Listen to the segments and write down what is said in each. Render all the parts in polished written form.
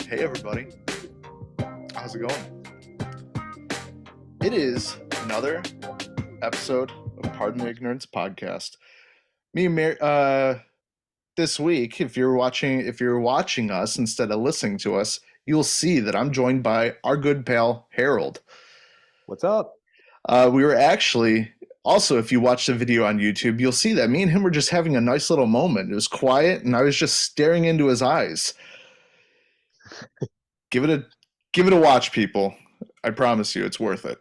Hey everybody, how's it going? It is another episode of Pardon the Ignorance podcast. Me and this week, if you're watching us instead of listening to us, you'll see that I'm joined by our good pal Harold. What's up? We were actually also, if you watch the video on YouTube, you'll see that me and him were just having a nice little moment. It was quiet, and I was just staring into his eyes. Give it a give it a watch, people. I promise you, it's worth it.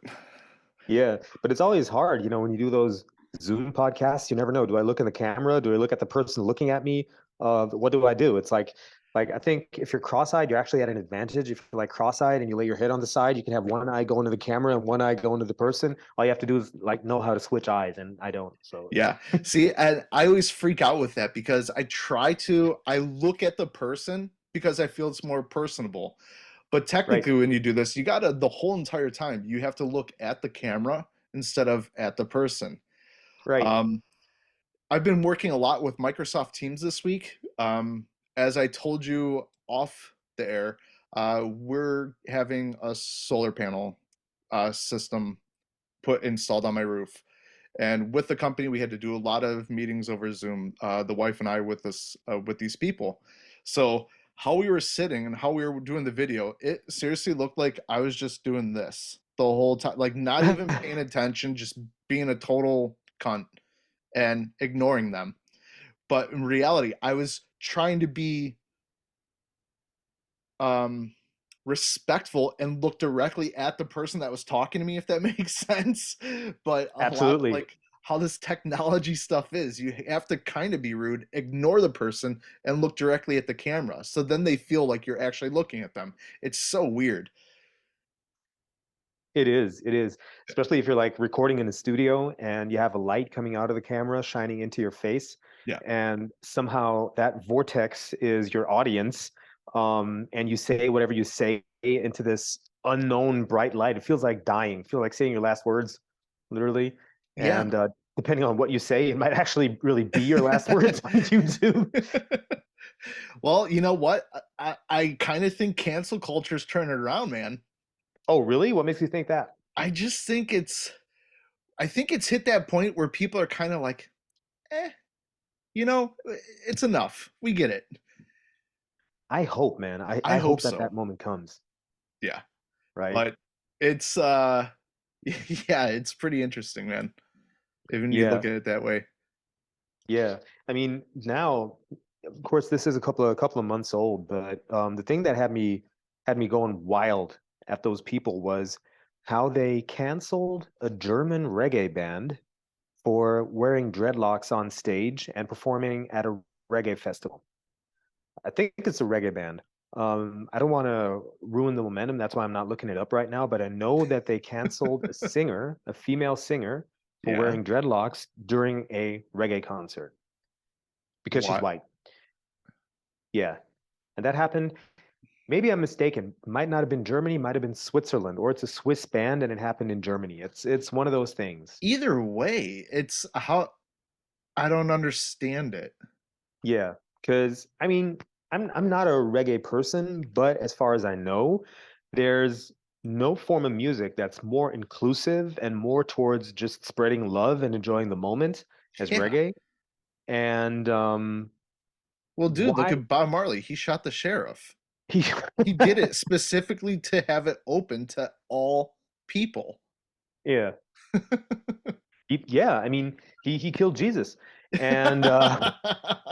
Yeah, but it's always hard, when you do those Zoom podcasts, you never know. Do I look in the camera? Do I look at the person looking at me? What do I do? It's like I think if you're cross-eyed, you're actually at an advantage. If you're like cross-eyed and you lay your head on the side, you can have one eye go into the camera and one eye go into the person. All you have to do is like know how to switch eyes, and I don't. So Yeah. See, and I always freak out with that because I look at the person because I feel it's more personable. But right, technically, when you do this, you gotta, the whole entire time, you have to look at the camera instead of at the person. right. Um, I've been working a lot with Microsoft Teams this week. As I told you off the air, we're having a solar panel system installed on my roof. And with the company, we had to do a lot of meetings over Zoom. The wife and I with these people. So how we were sitting and how we were doing the video, it seriously looked like I was just doing this the whole time, like not even paying attention, just being a total cunt and ignoring them. But in reality, I was trying to be um respectful and look directly at the person that was talking to me, if that makes sense. But a lot Absolutely. like how this technology stuff is, you have to kind of be rude, ignore the person, and look directly at the camera, so then they feel like you're actually looking at them. It's so weird. It is. It is. Especially if you're like recording in the studio and you have a light coming out of the camera shining into your face, Yeah. and somehow that vortex is your audience, and you say whatever you say into this unknown bright light. It feels like dying. Feel like saying your last words, literally. Yeah. And depending on what you say, it might actually really be your last words on YouTube. Well, you know what? I kind of think cancel culture's turning around, man. Oh, really? What makes you think that? I just think it's hit that point where people are kind of like, eh, you know, it's enough. We get it. I hope, man. I, I I hope hope that so. that moment comes, Yeah. right? But it's yeah, it's pretty interesting, man. Even you Yeah. look at it that way. Yeah, I mean, now, of course, this is a couple of months old, but the thing that had me going wild at those people was how they canceled a German reggae band for wearing dreadlocks on stage and performing at a reggae festival. I think it's a reggae band. I don't want to ruin the momentum. That's why I'm not looking it up right now, but I know that they canceled a singer, a female singer, for Yeah. wearing dreadlocks during a reggae concert because she's What? white. Yeah. And that happened. Maybe I'm mistaken. Might not have been Germany, might have been Switzerland, or it's a Swiss band and it happened in Germany. It's one of those things. Either way, it's how I don't understand it. Yeah. Because I mean, I'm not a reggae person, but as far as I know, there's no form of music that's more inclusive and more towards just spreading love and enjoying the moment as Yeah. reggae. And Well, dude, look why at Bob Marley. He shot the sheriff. he He did it specifically to have it open to all people. yeah. Yeah, I mean, he killed Jesus. And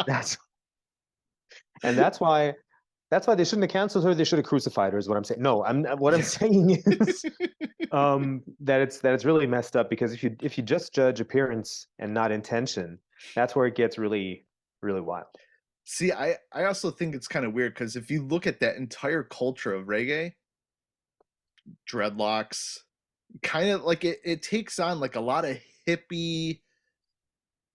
that's and that's why they shouldn't have canceled her. They should have crucified her. Is what I'm saying. No, what I'm Yeah. saying is that it's really messed up because if you just judge appearance and not intention, that's where it gets really really wild. See, I also think it's kind of weird because if you look at that entire culture of reggae, dreadlocks, kind of like it takes on like a lot of hippie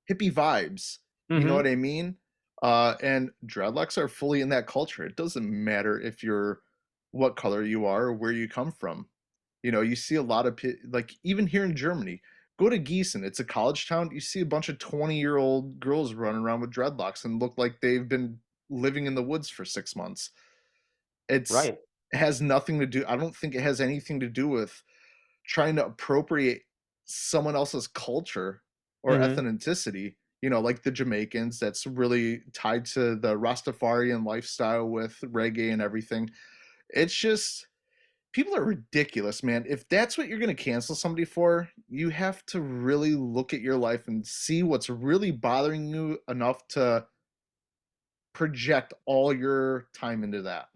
vibes. You know Hmm. what I mean? And dreadlocks are fully in that culture. It doesn't matter if you're what color you are or where you come from. You know, you see a lot of like even here in Germany. Go to Gießen. It's a college town. You see a bunch of 20-year-old girls running around with dreadlocks and look like they've been living in the woods for 6 months. It's Right. it has nothing to do. I don't think it has anything to do with trying to appropriate someone else's culture or Hmm. ethnicity. You know, like the Jamaicans, that's really tied to the Rastafarian lifestyle with reggae and everything. It's just people are ridiculous, man. If that's what you're going to cancel somebody for, you have to really look at your life and see what's really bothering you enough to project all your time into that.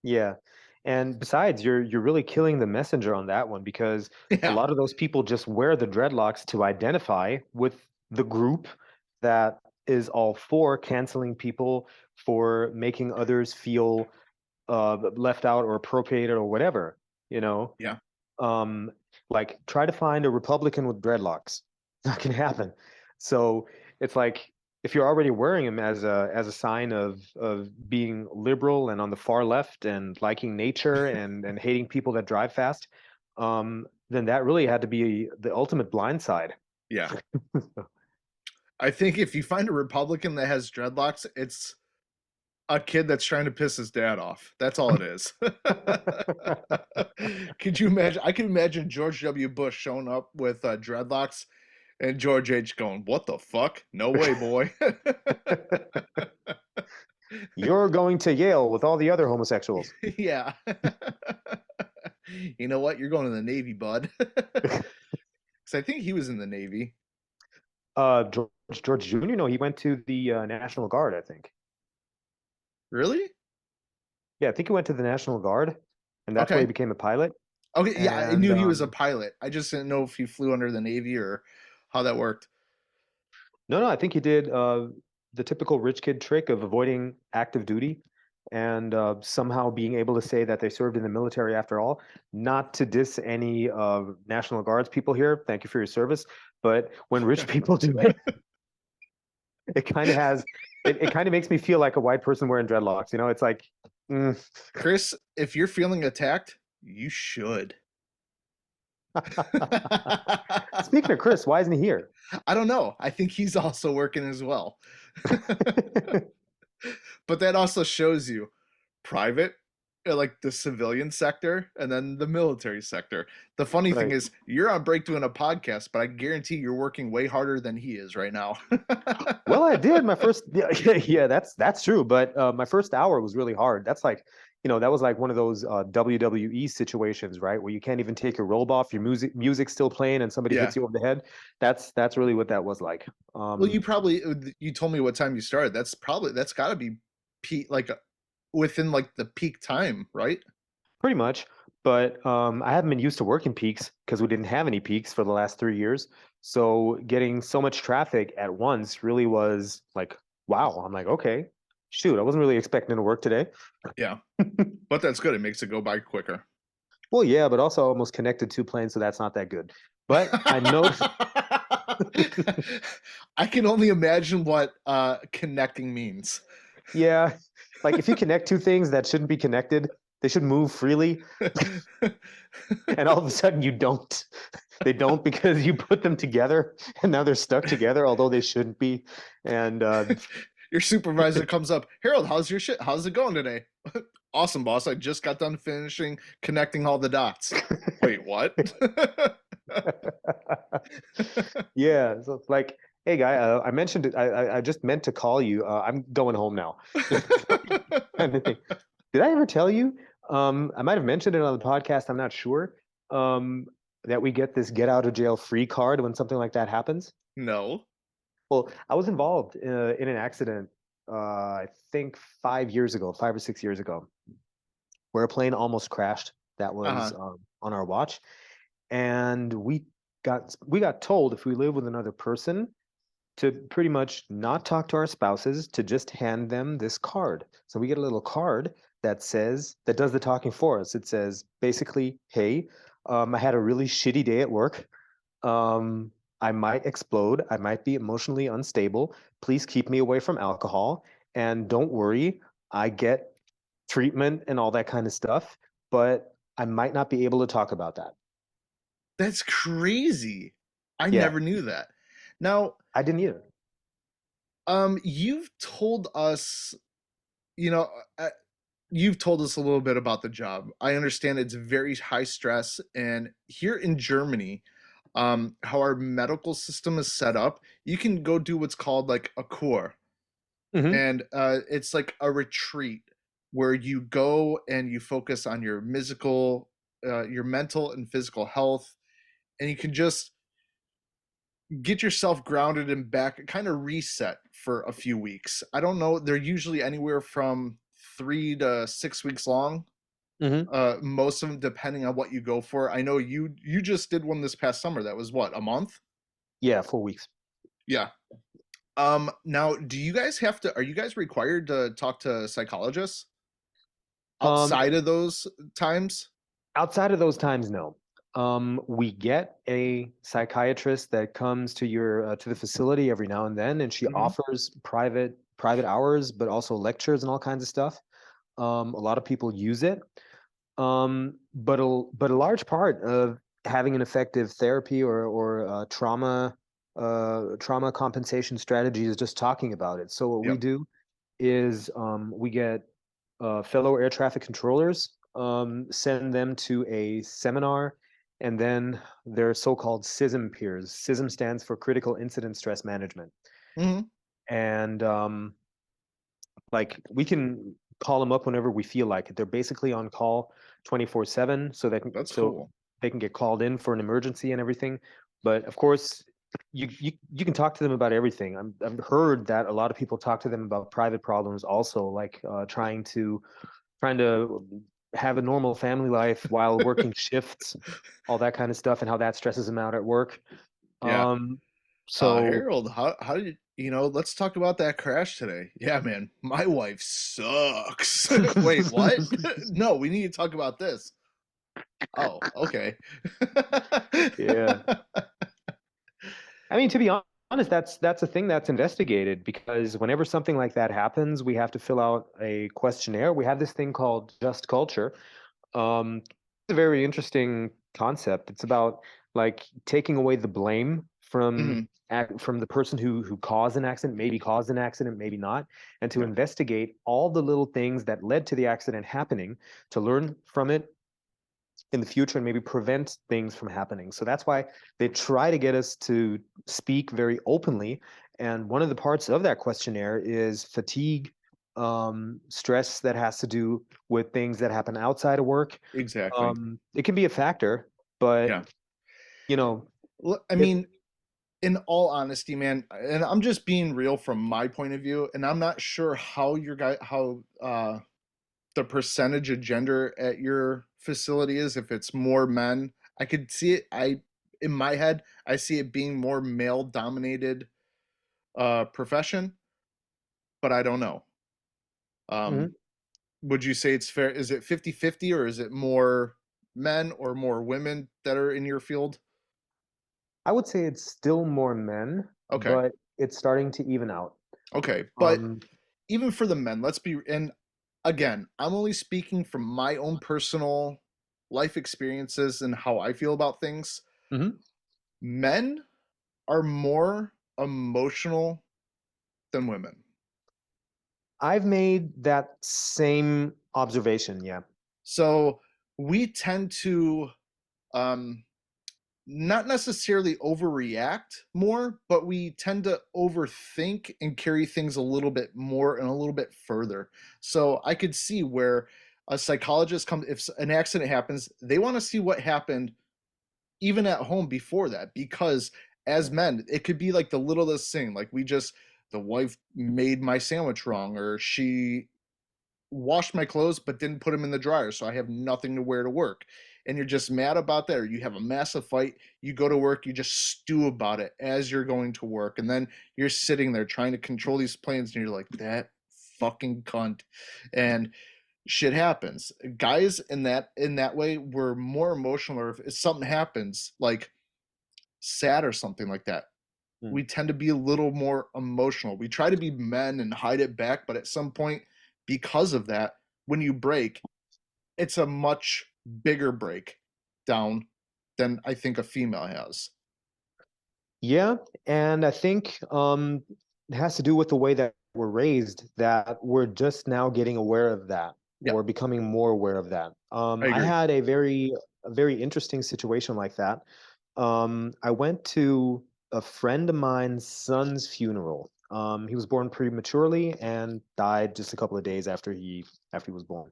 Yeah. And besides, you're really killing the messenger on that one because a Yeah. lot of those people just wear the dreadlocks to identify with the group that is all for canceling people for making others feel left out or appropriated or whatever, you know. Yeah. Um, like try to find a Republican with dreadlocks. Not gonna happen. So it's like if you're already wearing them as a sign of being liberal and on the far left and liking nature and hating people that drive fast, then that really had to be the ultimate blind side. Yeah. I think if you find a Republican that has dreadlocks, it's a kid that's trying to piss his dad off. That's all it is. Could you imagine? I can imagine George W. Bush showing up with dreadlocks and George H. going, "What the fuck? No way, boy." You're going to Yale with all the other homosexuals. Yeah. You know what? You're going to the Navy, bud. Because I think he was in the Navy. George Jr. No, he went to the National Guard, I think. Really? Yeah, I think he went to the National Guard, and that's where he Okay. became a pilot. Okay. Yeah, I And knew he was a pilot. I just didn't know if he flew under the Navy or how that worked. no, I think he did the typical rich kid trick of avoiding active duty and somehow being able to say that they served in the military after all. Not to diss any National Guards people here. Thank you for your service. But when rich people do it, it kind of has, it kind of makes me feel like a white person wearing dreadlocks. You know, it's like, mm. Chris, if you're feeling attacked, you should. Speaking of Chris, why isn't he here? I don't know. I think he's also working as well. But that also shows you private, like the civilian sector, and then the military sector. The funny thing Right. is, you're on break doing a podcast, but I guarantee you're working way harder than he is right now. Well, I did my first. Yeah, yeah, that's true. But my first hour was really hard. That's like, that was like one of those WWE situations, right, where you can't even take your robe off. Your music's still playing, and somebody Yeah. hits you over the head. That's really what that was like. Well, you told me what time you started. That's got to be peak, like within like the peak time, right? Pretty much. But I haven't been used to working peaks because we didn't have any peaks for the last 3 years. So getting so much traffic at once really was like, wow. I'm like, okay, shoot, I wasn't really expecting to work today. Yeah. But that's good. It makes it go by quicker. Well, yeah, but also almost connected two planes, so that's not that good. But I know, I can only imagine what connecting means. yeah, like if you connect two things that shouldn't be connected, they should move freely, and all of a sudden you don't. They don't because you put them together, and now they're stuck together, although they shouldn't be. And Your supervisor comes up, Harold, how's your shit? How's it going today? Awesome, boss. I just got done finishing connecting all the dots. Wait, what? yeah, so it's like, hey, guy, I mentioned it. I just meant to call you. I'm going home now. Kind of thing. Did I ever tell you? I might have mentioned it on the podcast. I'm not sure. Um, that we get this get out of jail free card when something like that happens. No. Well, I was involved in an accident. I think 5 years ago, 5 or 6 years ago, where a plane almost crashed. That was Uh-huh. on our watch, and we got told if we live with another person to pretty much not talk to our spouses, to just hand them this card. So we get a little card that does the talking for us. It says basically, hey, I had a really shitty day at work. Um, I might explode. I might be emotionally unstable. Please keep me away from alcohol. And don't worry, I get treatment and all that kind of stuff, but I might not be able to talk about that. That's crazy. I Yeah, never knew that. Now, I didn't either. you've told us, you know, you've told us a little bit about the job. I understand it's very high stress, and here in Germany, how our medical system is set up, you can go do what's called like a core, Hmm. and it's like a retreat where you go and you focus on your mental and physical health, and you can just get yourself grounded and back, kind of reset for a few weeks. I don't know, they're usually anywhere from 3 to 6 weeks long. Hmm. Most of them depending on what you go for. I know you just did one this past summer. That was what, a month? Yeah, 4 weeks. Yeah. Now, do you guys have to? Are you guys required to talk to psychologists Um, outside of those times? Outside of those times, no. We get a psychiatrist that comes to your to the facility every now and then, and she Hmm. offers private hours, but also lectures and all kinds of stuff. A lot of people use it, but a large part of having an effective therapy or trauma compensation strategy is just talking about it. So what we Yep. do is we get fellow air traffic controllers, send them to a seminar, and then their so-called CISM peers. CISM stands for Critical Incident Stress Management, Hmm. and like we can call them up whenever we feel like it. They're basically on call 24/7, That's so cool. they can get called in for an emergency and everything. But of course, you can talk to them about everything. I've heard that a lot of people talk to them about private problems also, like trying to have a normal family life while working shifts, all that kind of stuff, and how that stresses them out at work. Yeah. Um, so Harold, how did let's talk about that crash today. Yeah, man, my wife sucks. Wait, what? No, we need to talk about this. Oh, okay. yeah. I mean, to be honest, that's a thing that's investigated because whenever something like that happens, we have to fill out a questionnaire. We have this thing called Just Culture. It's a very interesting concept. It's about like taking away the blame Mhm. from the person who caused an accident, maybe caused an accident, maybe not, and to Yeah. investigate all the little things that led to the accident happening, to learn from it in the future and maybe prevent things from happening. So that's why they try to get us to speak very openly. And one of the parts of that questionnaire is fatigue, stress that has to do with things that happen outside of work. Exactly. It can be a factor, but Yeah. you know, I if mean, in all honesty, man, and I'm just being real from my point of view, and I'm not sure how the percentage of gender at your facility is, if it's more men. I could see it. In my head, I see it being more male dominated profession, but I don't know. Um, Mhm. would you say it's fair? Is it 50-50, or is it more men or more women that are in your field? I would say it's still more men, Okay. but it's starting to even out. Okay. But Um, even for the men, and again, I'm only speaking from my own personal life experiences and how I feel about things. mhm. Men are more emotional than women. I've made that same observation. Yeah. So we tend to um, not necessarily overreact more, but we tend to overthink and carry things a little bit more and a little bit further. So I could see where a psychologist comes, if an accident happens, they want to see what happened even at home before that, because as men, it could be like the littlest thing, like the wife made my sandwich wrong, or she washed my clothes but didn't put them in the dryer, so I have nothing to wear to work. And you're just mad about that, or you have a massive fight, you go to work, you just stew about it as you're going to work, and then you're sitting there trying to control these planes, and you're like, that fucking cunt. And shit happens. Guys in that way were more emotional, or if something happens like sad or something like that, Mm. we tend to be a little more emotional. We try to be men and hide it back, but at some point, because of that, when you break, it's a much bigger break down than I think a female has. Yeah, and I think it has to do with the way that we're raised, that we're just now getting aware of that. Yeah, or becoming more aware of that. I I agree. had a very interesting situation like that. I went to a friend of mine's son's funeral. He was born prematurely and died just a couple of days after he was born.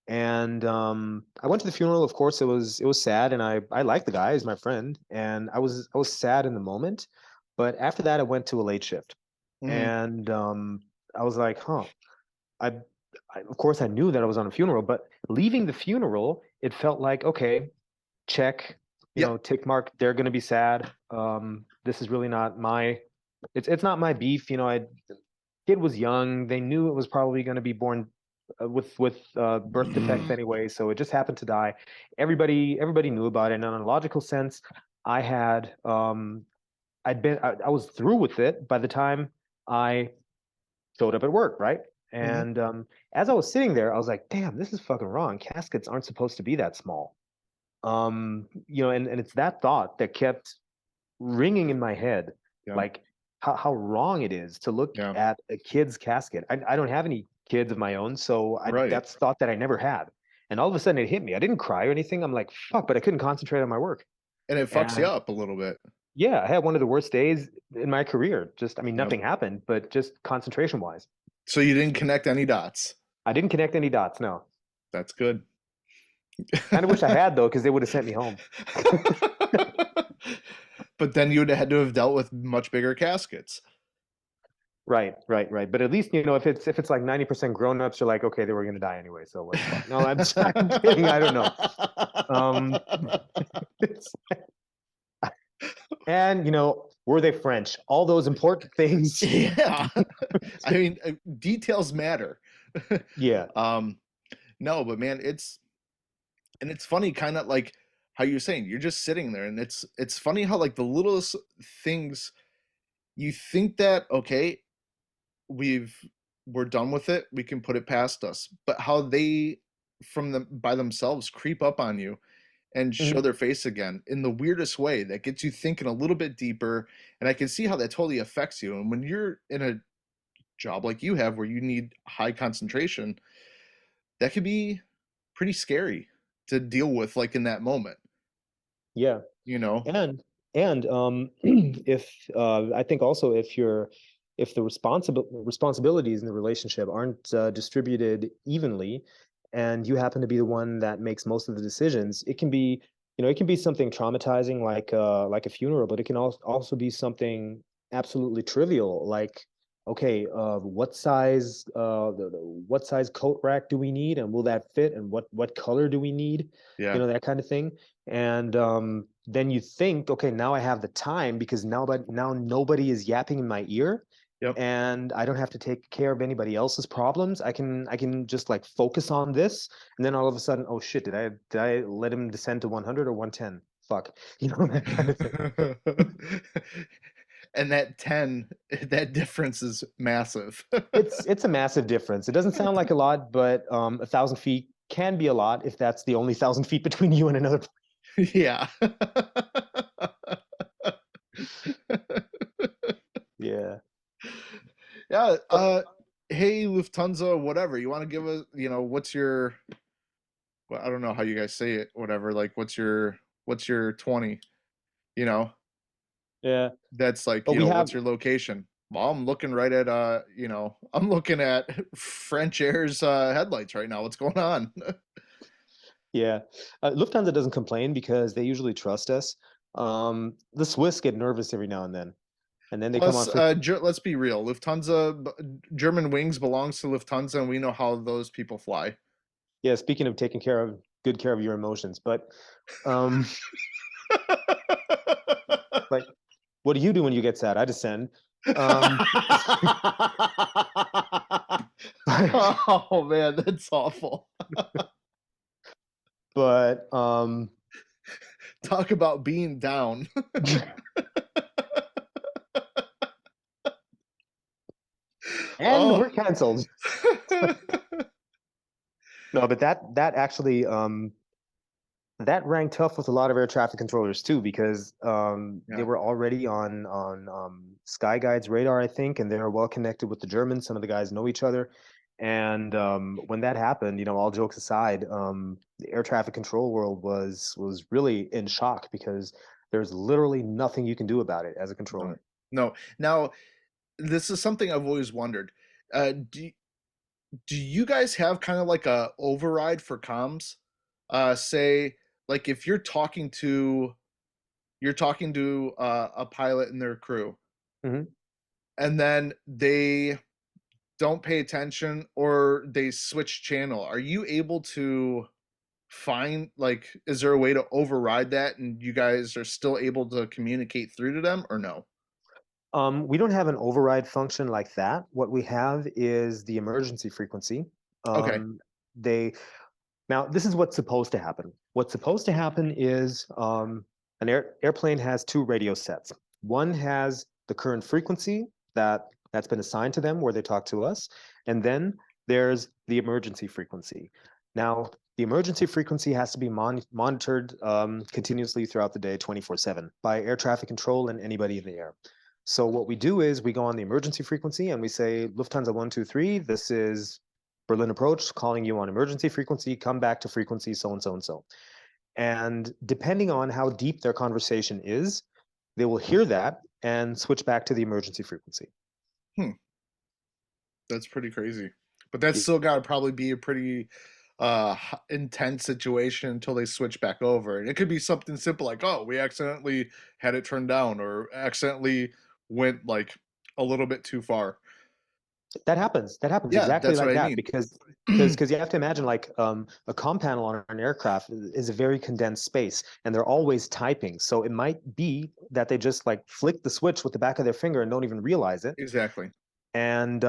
And I went to the funeral. Of course, it was sad, and I liked the guy. He's my friend, and I was sad in the moment. But after that, I went to a late shift, Hmm. and I was like, huh. I, of course I knew that I was on a funeral, but leaving the funeral, it felt like, okay, check, Yep. tick mark. They're going to be sad. This is really not my. It's not my beef. Kid was young. They knew it was probably going to be born with birth defects anyway, so it just happened to die. Everybody knew about it. And in a logical sense, I had I was through with it by the time I showed up at work, right? Hmm. And as I was sitting there, I was like, damn, this is fucking wrong. Caskets aren't supposed to be that small. And it's that thought that kept ringing in my head, Yeah. like how wrong it is to look Yeah. at a kid's casket. I don't have any kids of my own, so Right. that's thought that I never had. And all of a sudden it hit me. I didn't cry or anything. I'm like, fuck, but I couldn't concentrate on my work. And it fucks you And up a little bit. yeah, I had one of the worst days in my career. Just, I mean, Yep. nothing happened, but just concentration wise. So you didn't connect any dots. I didn't connect any dots. No. That's good. Kind of wish I had though, because they would have sent me home. But then you would have had to have dealt with much bigger caskets. Right, right, right. But at least if it's like 90% grown-ups, you're like, okay, they were gonna die anyway, so what the fuck? No, I'm kidding. I don't know. Um, it's- and were they French? All those important things. Yeah. I mean, details matter. Yeah. um, no, but man, it's funny, kind of like how you're saying, you're just sitting there, and it's funny how like the littlest things you think that okay, we've we're done with it, we can put it past us, but how they from them by themselves creep up on you and show Mhm. their face again in the weirdest way that gets you thinking a little bit deeper. And I can see how that totally affects you. And when you're in a job like you have where you need high concentration, that could be pretty scary to deal with, like in that moment, Yeah. you know? And if I think also if the responsibilities in the relationship aren't distributed evenly, and you happen to be the one that makes most of the decisions, it can be something traumatizing like a funeral, but it can also be something absolutely trivial, like, okay, what size coat rack do we need, and will that fit, and what color do we need, Yeah. that kind of thing. And then you think, okay, now I have the time because now nobody is yapping in my ear, Yep. and I don't have to take care of anybody else's problems. I can just like focus on this, and then all of a sudden, oh shit, did I let him descend to 100 or 110? Fuck, that kind of thing. And that 10, that difference is massive. It's a massive difference. It doesn't sound like a lot, but 1,000 feet can be a lot if that's the only 1,000 feet between you and another. Yeah. Yeah. Yeah. But Hey, Lufthansa, whatever. You want to give us, what's your, well, I don't know how you guys say it, whatever. Like, what's your 20? You know, yeah, that's like, but we have what's your location? Well, I'm looking right at, I'm looking at French Air's headlights right now. What's going on? Yeah, Lufthansa doesn't complain because they usually trust us. The Swiss get nervous every now and then they come on Plus, frequent. let's be real. German Wings belongs to Lufthansa, and we know how those people fly. Yeah, speaking of taking good care of your emotions, but um, like, what do you do when you get sad? I descend. Um, Oh man, that's awful. but Talk about being down. and Oh. we're canceled. No, but that actually that rang tough with a lot of air traffic controllers too, because they Yeah. were already on Sky Guide's radar, I think, and they're well connected with the Germans. Some of the guys know each other, And when that happened, all jokes aside, the air traffic control world was really in shock because there's literally nothing you can do about it as a No, controller. no. Now, this is something I've always wondered. Do you guys have kind of like a override for comms? Say, like if you're talking to a pilot and their crew, Hmm. and then they don't pay attention or they switch channel. Are you able to find, like, is there a way to override that and you guys are still able to communicate through to them or no? We don't have an override function like that. What we have is the emergency frequency. Okay. Um, they Now, this is what's supposed to happen. What's supposed to happen is an airplane has two radio sets. One has the current frequency that's been assigned to them where they talk to us, and then there's the emergency frequency. Now, the emergency frequency has to be monitored continuously throughout the day, 24/7, by air traffic control and anybody in the air. So what we do is we go on the emergency frequency and we say, Lufthansa 123, this is Berlin approach, calling you on emergency frequency, come back to frequency so and so and so. And depending on how deep their conversation is, they will hear that and switch back to the emergency frequency. Hmm, that's pretty crazy. But that's still got to probably be a pretty intense situation until they switch back over. And it could be something simple like, oh, we accidentally had it turned down or accidentally went like a little bit too far. That happens. That happens Yeah, exactly that's what like I that mean. because you have to imagine like a comm panel on an aircraft is a very condensed space and they're always typing. So it might be that they just like flick the switch with the back of their finger and don't even realize it. Exactly. And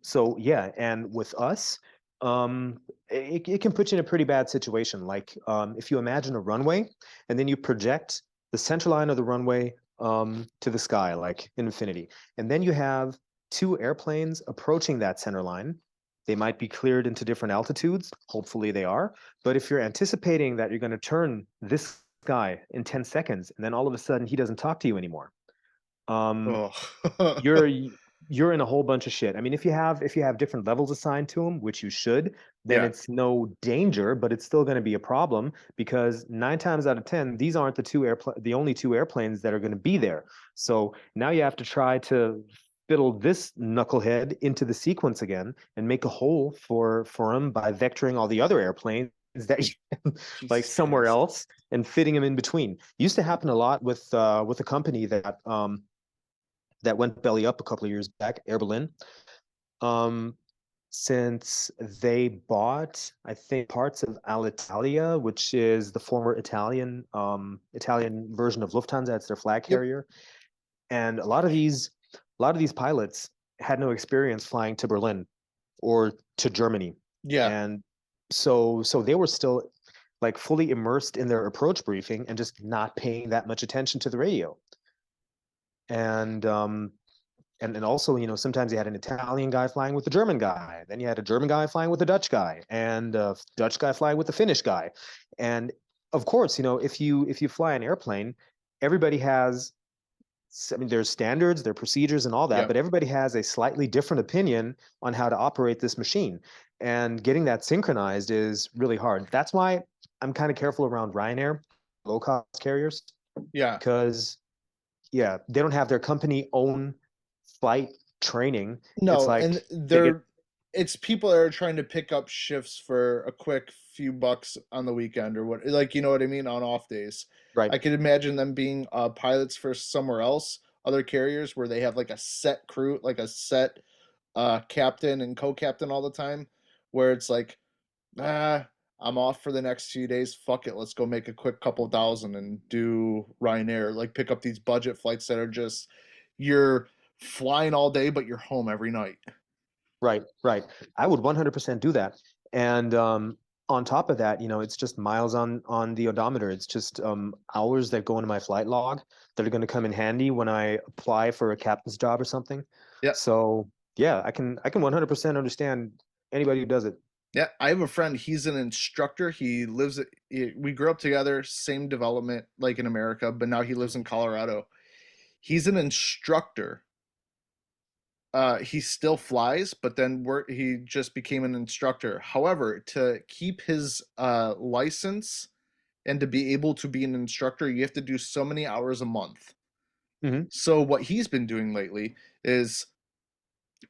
so yeah, and with us, it can put you in a pretty bad situation. Like if you imagine a runway and then you project the center line of the runway to the sky, like infinity, and then you have two airplanes approaching that center line. They might be cleared into different altitudes. Hopefully they are. But if you're anticipating that you're going to turn this guy in 10 seconds and then all of a sudden he doesn't talk to you anymore, um, Oh. you're you're in a whole bunch of shit. I mean, if you have different levels assigned to them, which you should, then Yeah, it's no danger, but it's still going to be a problem because 9 times out of 10, these aren't the only two airplanes that are going to be there. So now you have to try to fiddle this knucklehead into the sequence again and make a hole for him by vectoring all the other airplanes that you like Jesus somewhere Christ. else and fitting them in between. Used to happen a lot with a company that went belly up a couple of years back, Air Berlin. Um, since they bought, I think, parts of Alitalia, which is the former Italian version of Lufthansa. It's their flag Yep. carrier, and a lot of these pilots had no experience flying to Berlin or to Germany, Yeah. and so they were still like fully immersed in their approach briefing and just not paying that much attention to the radio. And and also, sometimes you had an Italian guy flying with a German guy. Then you had a German guy flying with a Dutch guy, and a Dutch guy flying with a Finnish guy. And of course, if you fly an airplane, everybody has. I mean, there's standards, there are procedures, and all that, Yep. but everybody has a slightly different opinion on how to operate this machine. And getting that synchronized is really hard. That's why I'm kind of careful around Ryanair, low cost carriers, Yeah. because yeah, they don't have their company own flight training. It's No, like and they get it's people that are trying to pick up shifts for a quick few bucks on the weekend or what, like, you know what I mean, on off days. right. I could imagine them being pilots for somewhere else, other carriers where they have like a set crew, like a set captain and co-captain all the time, where it's like, ah, I'm off for the next few days. Fuck it, let's go make a quick couple thousand and do Ryanair. Like pick up these budget flights that are just you're flying all day, but you're home every night. Right, right. I would 100% do that. And on top of that, it's just miles on the odometer. It's just hours that go into my flight log that are going to come in handy when I apply for a captain's job or something. Yeah, So yeah, I can 100% understand anybody who does it. yeah. I have a friend. He's an instructor. He lives. We grew up together, same development, like in America, but now he lives in Colorado. He's an instructor he still flies, but then he just became an instructor. However, to keep his license and to be able to be an instructor, you have to do so many hours a month. Hmm. So what he's been doing lately is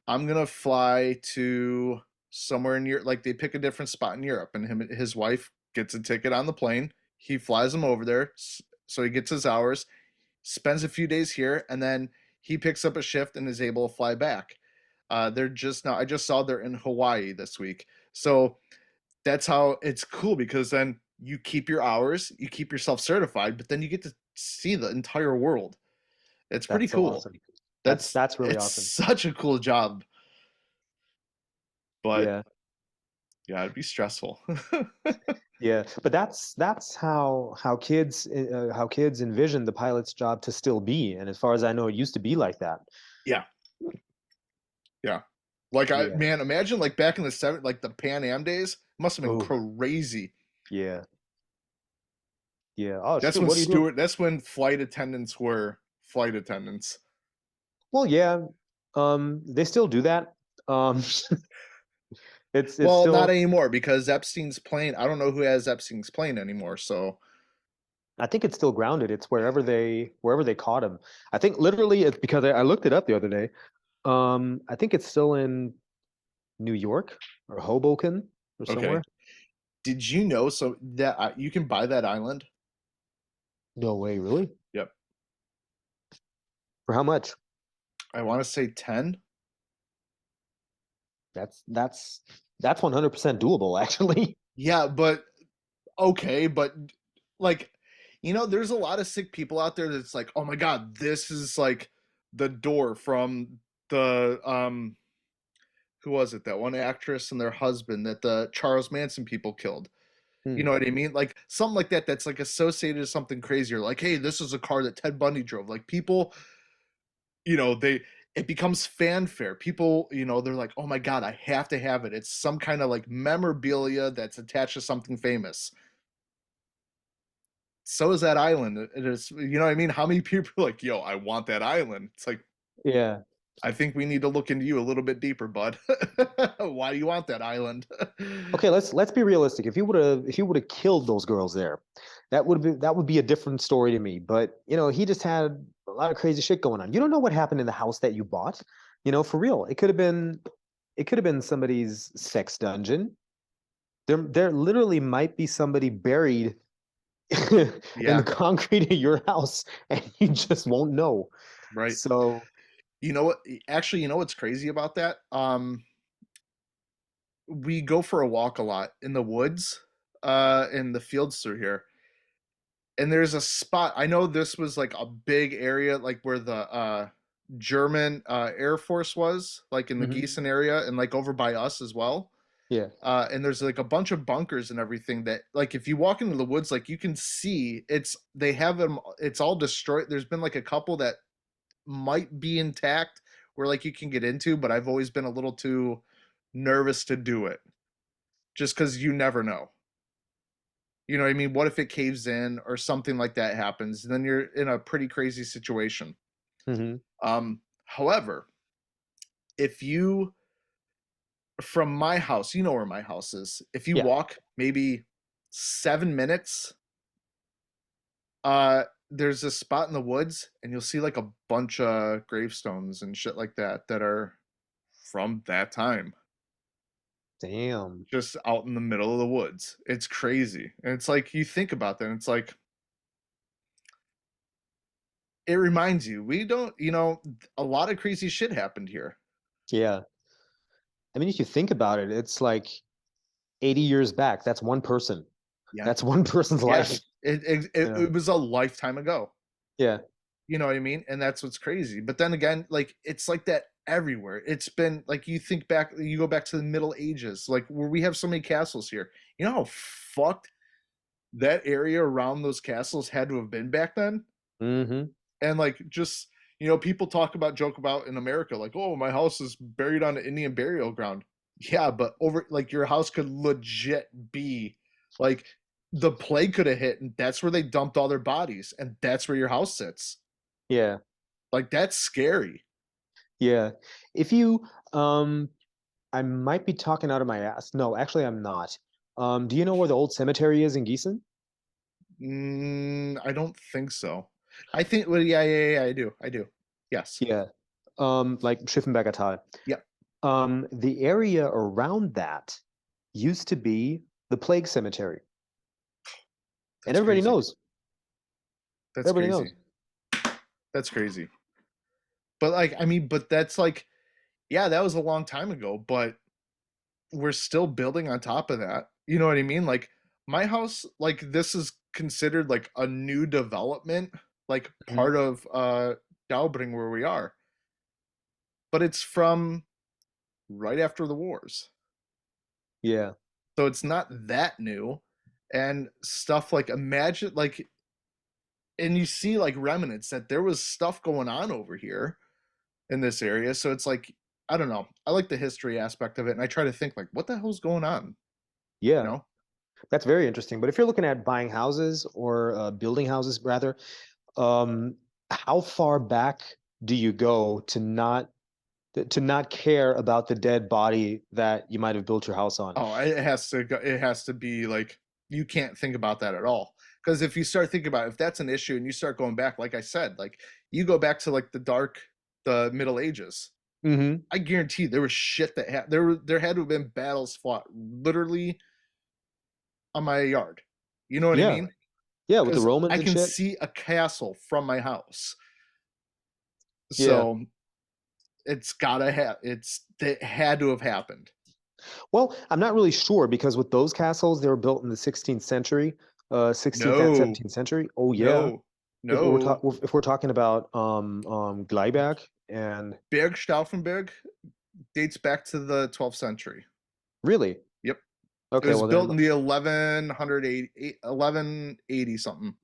I'm gonna fly to somewhere in Europe. Like they pick a different spot in Europe, and his wife gets a ticket on the plane. He flies him over there, so he gets his hours, spends a few days here, and then he picks up a shift and is able to fly back. They're just now. I just saw they're in Hawaii this week, so that's how it's cool because then you keep your hours, you keep yourself certified, but then you get to see the entire world. It's pretty That's so cool. awesome. That's That's really it's awesome. such a cool job, but Yeah. yeah, it'd be stressful. Yeah, but that's how kids envision the pilot's job to still be, and as far as I know, it used to be like that. Yeah, yeah. Like Yeah. man, imagine like back in the like the Pan Am days, must have been Oh, crazy. yeah, yeah. Oh, That's shoot, when what are you doing? Stewart. That's when flight attendants were flight attendants. Well, yeah, they still do that. Um, it's Well, not still. anymore because Epstein's plane. I don't know who has Epstein's plane anymore. So I think it's still grounded. It's wherever they caught him. I think literally it's because I looked it up the other day. I think it's still in New York or Hoboken or okay, somewhere. did you know so that you can buy that island? No way, really? Yep, For how much? I want to say 10. That's that's that's 100% doable, actually. Yeah, but okay, but like there's a lot of sick people out there that's like, oh my god, this is like the door from the who was it, that one actress and their husband that the Charles Manson people killed. You Hmm. know what I mean? Like something like that that's like associated to something crazier. Like, hey, this is a car that Ted Bundy drove. Like people, they it becomes fanfare. People, they're like, oh my god, I have to have it. It's some kind of like memorabilia that's attached to something famous. So is that island. It is, what I mean? How many people are like, yo, I want that island? It's like, Yeah. I think we need to look into you a little bit deeper, bud. Why do you want that island? Okay, let's be realistic. If he would have killed those girls there, that would be a different story to me. But he just had a lot of crazy shit going on. You don't know what happened in the house that you bought. For real. It could have been somebody's sex dungeon. There literally might be somebody buried in the Yeah, concrete of your house, and you just won't know. right. So, You know what? Actually, you know what's crazy about that? We go for a walk a lot in the woods, in the fields through here. And there's a spot. I know this was like a big area, like where the German Air Force was, like in the mhm, Gießen area, and like over by us as well. yeah. And there's like a bunch of bunkers and everything that, like, if you walk into the woods, like you can see they have them. It's all destroyed. There's been like a couple that might be intact where like you can get into, but I've always been a little too nervous to do it, just because you never know. You know what I mean? What if it caves in or something like that happens? And then you're in a pretty crazy situation. Hmm. However, if you from my house, you know where my house is. If you Yeah. walk maybe 7 minutes, there's a spot in the woods, and you'll see like a bunch of gravestones and shit like that that are from that time, Damn. just out in the middle of the woods. It's crazy, and it's like you think about that, and it's like it reminds you we don't, a lot of crazy shit happened here. Yeah. I mean, if you think about it, it's like 80 years back. That's one person. Yeah, That's one person's yeah. life. It was a lifetime ago. Yeah. You know what I mean? And that's what's crazy. But then again, like it's like that everywhere. It's been like you go back to the Middle Ages, like where we have so many castles here. You know how fucked that area around those castles had to have been back then? Hmm. And like just people joke about in America, like, oh, my house is buried on an Indian burial ground. Yeah, but over like your house could legit be like the plague could have hit, and that's where they dumped all their bodies, and that's where your house sits. Yeah. Like that's scary. Yeah. If you, I might be talking out of my ass. No, actually, I'm not. Do you know where the old cemetery is in Gießen? I don't think so. I think, well, yeah, yeah, yeah, I do. I do. Yes. Yeah. Like Schiffenberger Tal. Yep. The area around that used to be the plague cemetery, and That's everybody crazy. knows. That's Everybody crazy. knows. That's crazy. But like, I mean, but that's like, yeah, that was a long time ago, but we're still building on top of that. You know what I mean? Like my house, like this is considered like a new development, like Mhm. part of Daubring where we are. But it's from right after the wars. Yeah. So it's not that new. And stuff like imagine like and you see like remnants that there was stuff going on over here in this area. So it's like I don't know. I like the history aspect of it, and I try to think like, what the hell's going on? You Yeah. know? That's very interesting. But if you're looking at buying houses or building houses, rather, um, how far back do you go to not care about the dead body that you might have built your house on? Oh, it has to go. It has to be like you can't think about that at all. Because if you start thinking about it, if that's an issue, and you start going back, like I said, like you go back to like the Middle Ages. Hmm. I guarantee there was shit that there had to have been battles fought literally on my yard. You know what I Yeah. mean? Yeah, with the Because Romans I and can shit. see a castle from my house. Yeah. So it's gotta have it's it had to have happened. Well, I'm not really sure because with those castles, they were built in the 16th century, 16th and No, 17th century. Oh yeah. no, no. If we're talking about Gleiberg and Bergstauffenberg dates back to the 12th century. really, Yep. It okay, was well then built in the 1180 something.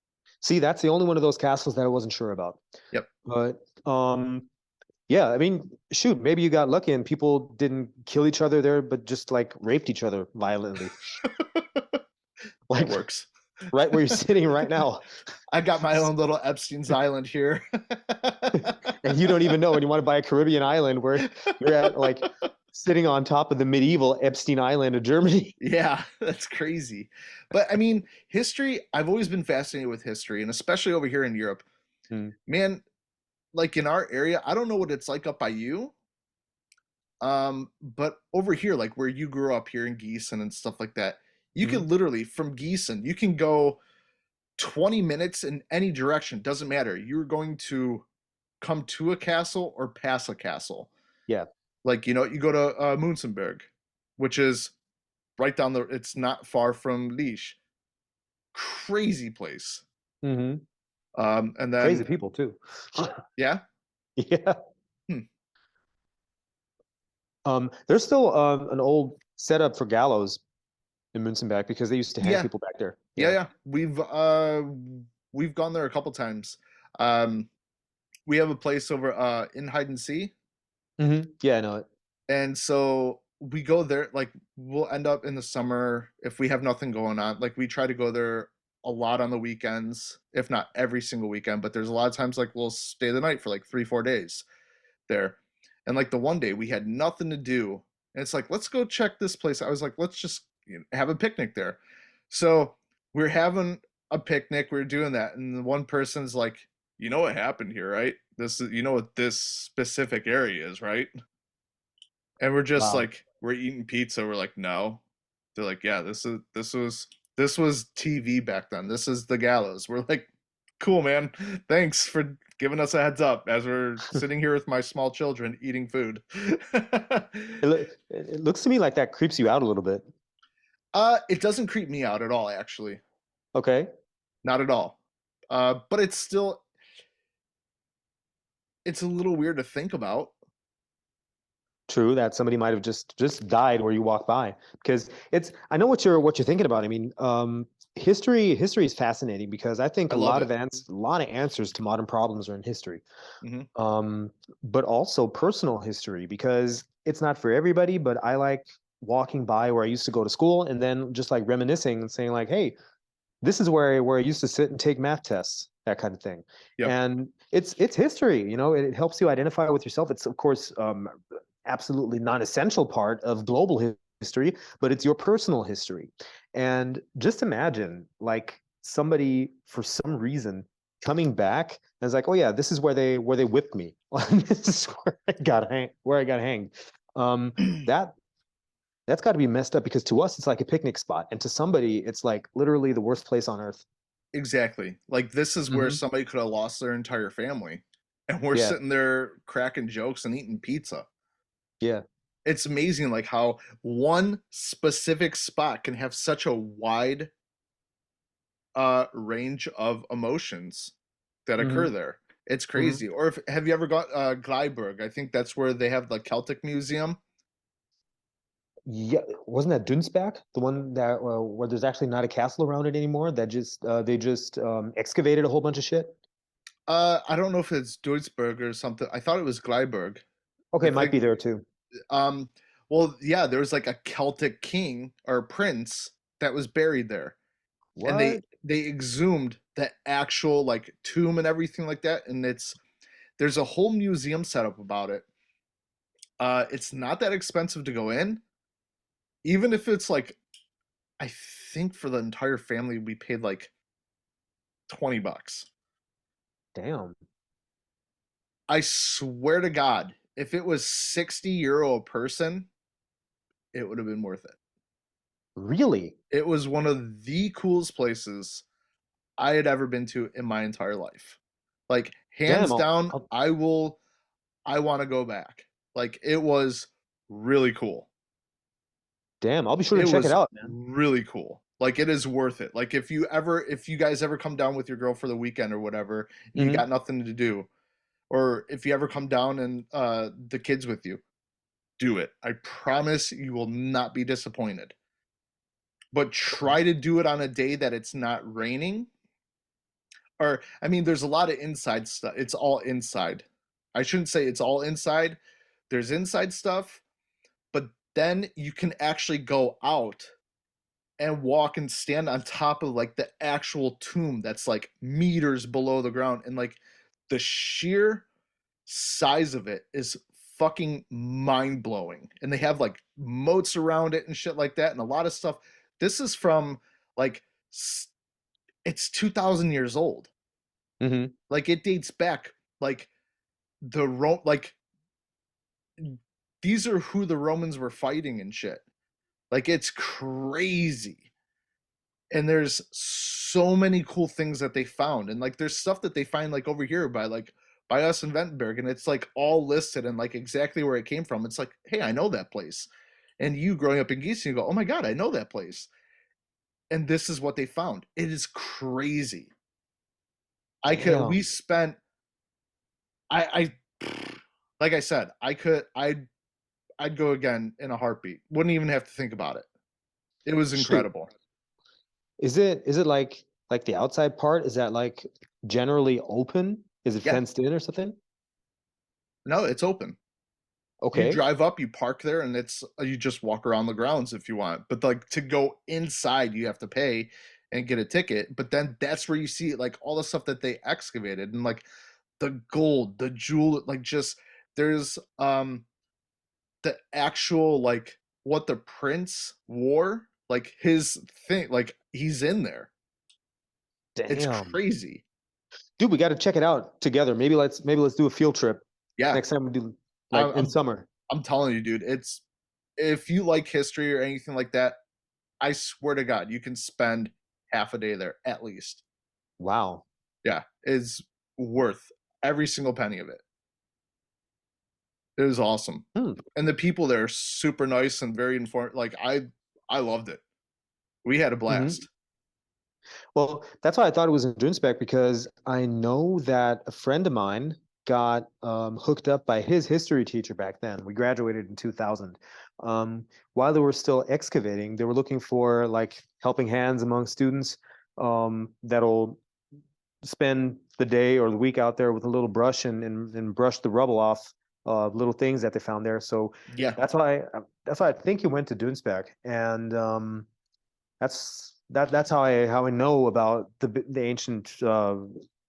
see, that's the only one of those castles that I wasn't sure about. Yep. But yeah, I mean, shoot, maybe you got lucky and people didn't kill each other there, but just like raped each other violently, That like works. right where you're sitting right now, I got my own little Epstein's Island here. and you don't even know. And you want to buy a Caribbean island where you're at, like sitting on top of the medieval Epstein Island of Germany. Yeah, that's crazy. But I mean, history, I've always been fascinated with history, and especially over here in Europe. Hmm. Man, like in our area, I don't know what it's like up by you. But over here, like where you grew up here in Gießen and stuff like that, you Hmm. can literally from Gießen, you can go 20 minutes in any direction, doesn't matter. You're going to come to a castle or pass a castle. Yeah. Like, you know, you go to Munzenberg, which is right down the, it's not far from Liège. Crazy place. Hmm. And Crazy then, people too. yeah. Yeah. Hmm. There's still an old setup for gallows in Münzenberg because they used to hang Yeah. people back there. Yeah. Yeah. Yeah. We've gone there a couple times. Um, we have a place over in Heidensee, Yeah, I know it. and so we go there like we'll end up in the summer if we have nothing going on, like we try to go there a lot on the weekends, if not every single weekend, but there's a lot of times like we'll stay the night for like 3 4 days there. And like the one day we had nothing to do, and it's like, let's go check this place. I was like, let's just, you know, have a picnic there. So we're having a picnic, we're doing that, and the one person's like, you know what happened here, right? This is, you know what this specific area is, right? And we're just Wow. like, we're eating pizza, we're like, no. They're like, yeah, this was TV back then, this is the gallows. We're like, cool, man, thanks for giving us a heads up as we're sitting here with my small children eating food. It looks to me like that creeps you out a little bit. It doesn't creep me out at all, actually. Okay. Not at all. But it's still, it's a little weird to think about. True that somebody might have just died where you walk by because it's I know what you're thinking about. I mean, history is fascinating because I think I love it. a lot of answers to modern problems are in history. Hmm. Um, but also personal history because it's not for everybody, but I like walking by where I used to go to school and then just like reminiscing and saying like, hey, this is where I used to sit and take math tests, that kind of thing. Yep. And it's history, you know, it helps you identify with yourself. It's of course absolutely non-essential part of global history, but it's your personal history. And just imagine like somebody for some reason coming back and it's like, oh yeah, this is where they whipped me. This is where I got hanged. Um, that that's got to be messed up because to us it's like a picnic spot, and to somebody it's like literally the worst place on earth. Exactly. Like this is where Hmm. somebody could have lost their entire family, and we're Yeah, sitting there cracking jokes and eating pizza. yeah. It's amazing like how one specific spot can have such a wide range of emotions that occur Hmm. there. It's Hmm. crazy. Or if have you ever got Glyberg? I think that's where they have the Celtic Museum. Yeah, wasn't that Dunsback, the one that where there's actually not a castle around it anymore? That just they just excavated a whole bunch of shit. I don't know if it's Duisburg or something. I thought it was Glyberg. Okay, I it might think be there too. um well yeah, there was like a Celtic king or prince that was buried there. And What? they exhumed the actual like tomb and everything like that, and there's a whole museum set up about it. It's not that expensive to go in, even if it's like I think for the entire family we paid like $20. Damn. I swear to God, if it was €60 a person, it would have been worth it. Really? It was one of the coolest places I had ever been to in my entire life. Like Damn. hands down, I want to go back. Like it was really cool. Damn. I'll be sure It to check it was out, man. really cool. Like it is worth it. Like if you guys ever come down with your girl for the weekend or whatever, and you Hmm. got nothing to do, or if you ever come down and the kids with you, do it. I promise you will not be disappointed. But try to do it on a day that it's not raining. Or I mean, there's a lot of inside stuff. It's all inside. I shouldn't say it's all inside. There's inside stuff, but then you can actually go out and walk and stand on top of like the actual tomb that's like meters below the ground, and like the sheer size of it is fucking mind blowing. And they have like moats around it and shit like that, and a lot of stuff. This is from like it's 2,000 years old. Hmm. Like it dates back like like these are who the Romans were fighting and shit. Like it's crazy. And there's so many cool things that they found, and like there's stuff that they find like over here by us in Ventenberg, and it's like all listed and like exactly where it came from. It's like, hey, I know that place. And you growing up in Gießen, you go, oh my god, I know that place. And this is what they found. It is crazy. I could we Damn. spent I like I said, I'd go again in a heartbeat. Wouldn't even have to think about it. It was Shoot. incredible. Is it like the outside part? Is that like generally open? Is it Yeah, fenced in or something? no, it's open. You Okay. drive up, you park there, and it's you just walk around the grounds if you want. But like to go inside, you have to pay and get a ticket. But then that's where you see like all the stuff that they excavated, and like the gold, the jewel, like just there's the actual like what the prince wore, like his thing, like he's in there. It's Damn. crazy. Dude, we got to check it out together. Maybe let's do a field trip Yeah, next time we do like I'm in I'm, summer. I'm telling you, dude. It's if you like history or anything like that, I swear to God, you can spend half a day there at least. Wow. Yeah, it's worth every single penny of it. It was awesome, Hmm. and the people there are super nice and very informed. Like I loved it. We had a Hmm. blast. Well, that's why I thought it was in Dunspec because I know that a friend of mine got hooked up by his history teacher back then. We graduated in 2000. While they were still excavating, they were looking for like helping hands among students that'll spend the day or the week out there with a little brush and brush the rubble off little things that they found there. So Yeah, that's why I think he went to Dunspec, and that's that's how I know about the ancient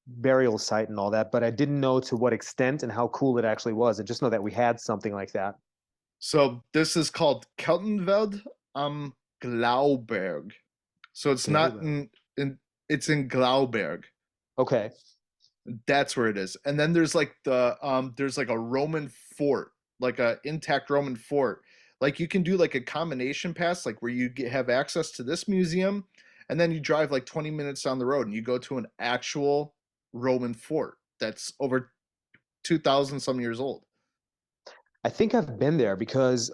burial site and all that, but I didn't know to what extent and how cool it actually was. I just know that we had something like that. So this is called Keltenveld am Glauberg. So it's not Glauberg. in it's in Glauberg. Okay. That's where it is. And then there's like a Roman fort, like a intact Roman fort. Like you can do like a combination pass, like where have access to this museum, and then you drive like 20 minutes down the road and you go to an actual Roman fort that's over 2,000 some years old. I think I've been there because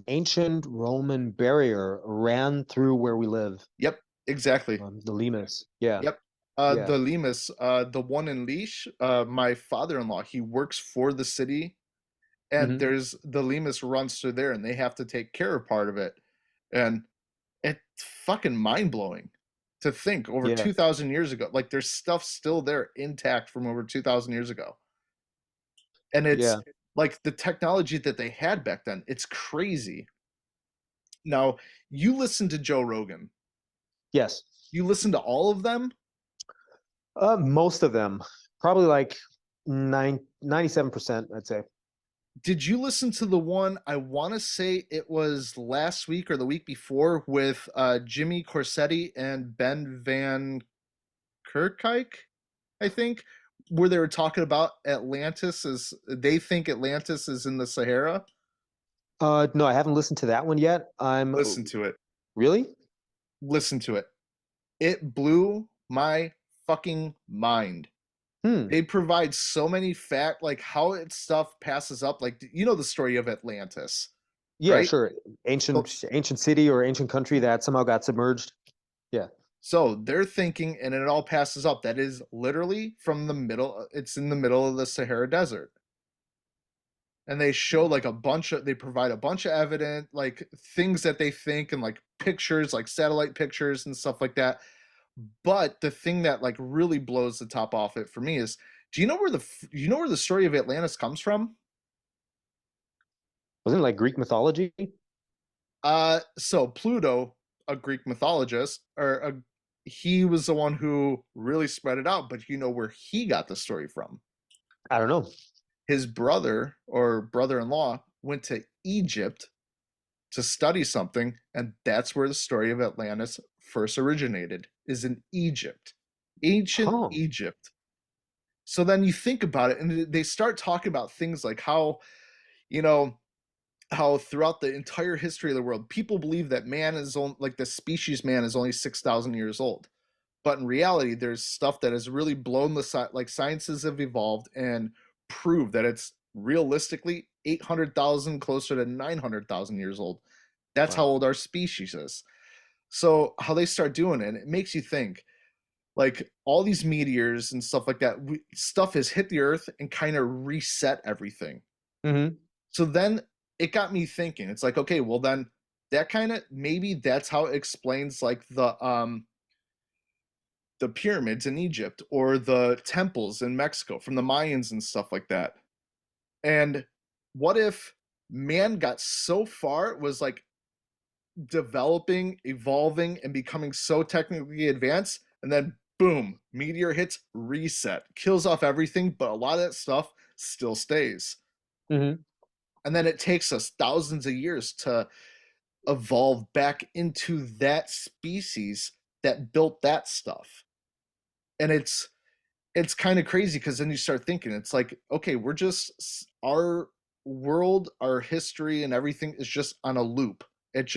ancient Roman barrier ran through where we live. Yep, exactly. The Limes. Yeah. Yep. Yeah. The Limas, the one in Leash, my father-in-law, he works for the city, and Hmm. there's the Limas runs through there, and they have to take care of part of it, and it's fucking mind-blowing to think over Yeah. 2,000 years ago. Like there's stuff still there intact from over 2,000 years ago, and it's Yeah. like the technology that they had back then. It's crazy. Now you listen to Joe Rogan. Yes. You listen to all of them. Most of them, probably like 97%, I'd say. Did you listen to the one, I want to say it was last week or the week before, with Jimmy Corsetti and Ben Van Kerkijk, I think, where they were talking about Atlantis, is they think Atlantis is in the Sahara? No, I haven't listened to that one yet. I'm Listen to it. really? Listen to it. It blew my fucking mind. Hmm. They provide so many like how it stuff passes up. Like, you know the story of Atlantis, Yeah, right? sure. So Ancient city or ancient country that somehow got submerged. Yeah. So they're thinking, and it all passes up. That is literally from the middle. It's in the middle of the Sahara Desert, and they show like they provide a bunch of evidence, like things that they think, and like pictures, like satellite pictures and stuff like that. But the thing that like really blows the top off it for me is, do you know where the story of Atlantis comes from? Wasn't it like Greek mythology? So Pluto, a Greek mythologist, he was the one who really spread it out. But you know where he got the story from? I don't know. His brother or brother-in-law went to Egypt to study something, and that's where the story of Atlantis first originated, is in Egypt, ancient Huh. Egypt. So then you think about it, and they start talking about things like you know how throughout the entire history of the world, people believe that man is only, like the species man is only 6,000 years old. But in reality, there's stuff that has really blown like sciences have evolved and proved that it's realistically 800,000 closer to 900,000 years old. That's how Wow. old our species is. So how they start doing it, it makes you think, like all these meteors and stuff like that, stuff has hit the earth and kind of reset everything. Hmm. So then it got me thinking. It's like, okay, well then that kind of, maybe that's how it explains like the pyramids in Egypt or the temples in Mexico from the Mayans and stuff like that. And what if man got so far, it was like developing, evolving, and becoming so technically advanced, and then boom, meteor hits, reset, kills off everything, but a lot of that stuff still stays. Hmm. And then it takes us thousands of years to evolve back into that species that built that stuff. And it's kind of crazy because then you start thinking, it's like, okay, we're just, our world, our history and everything is just on a loop. It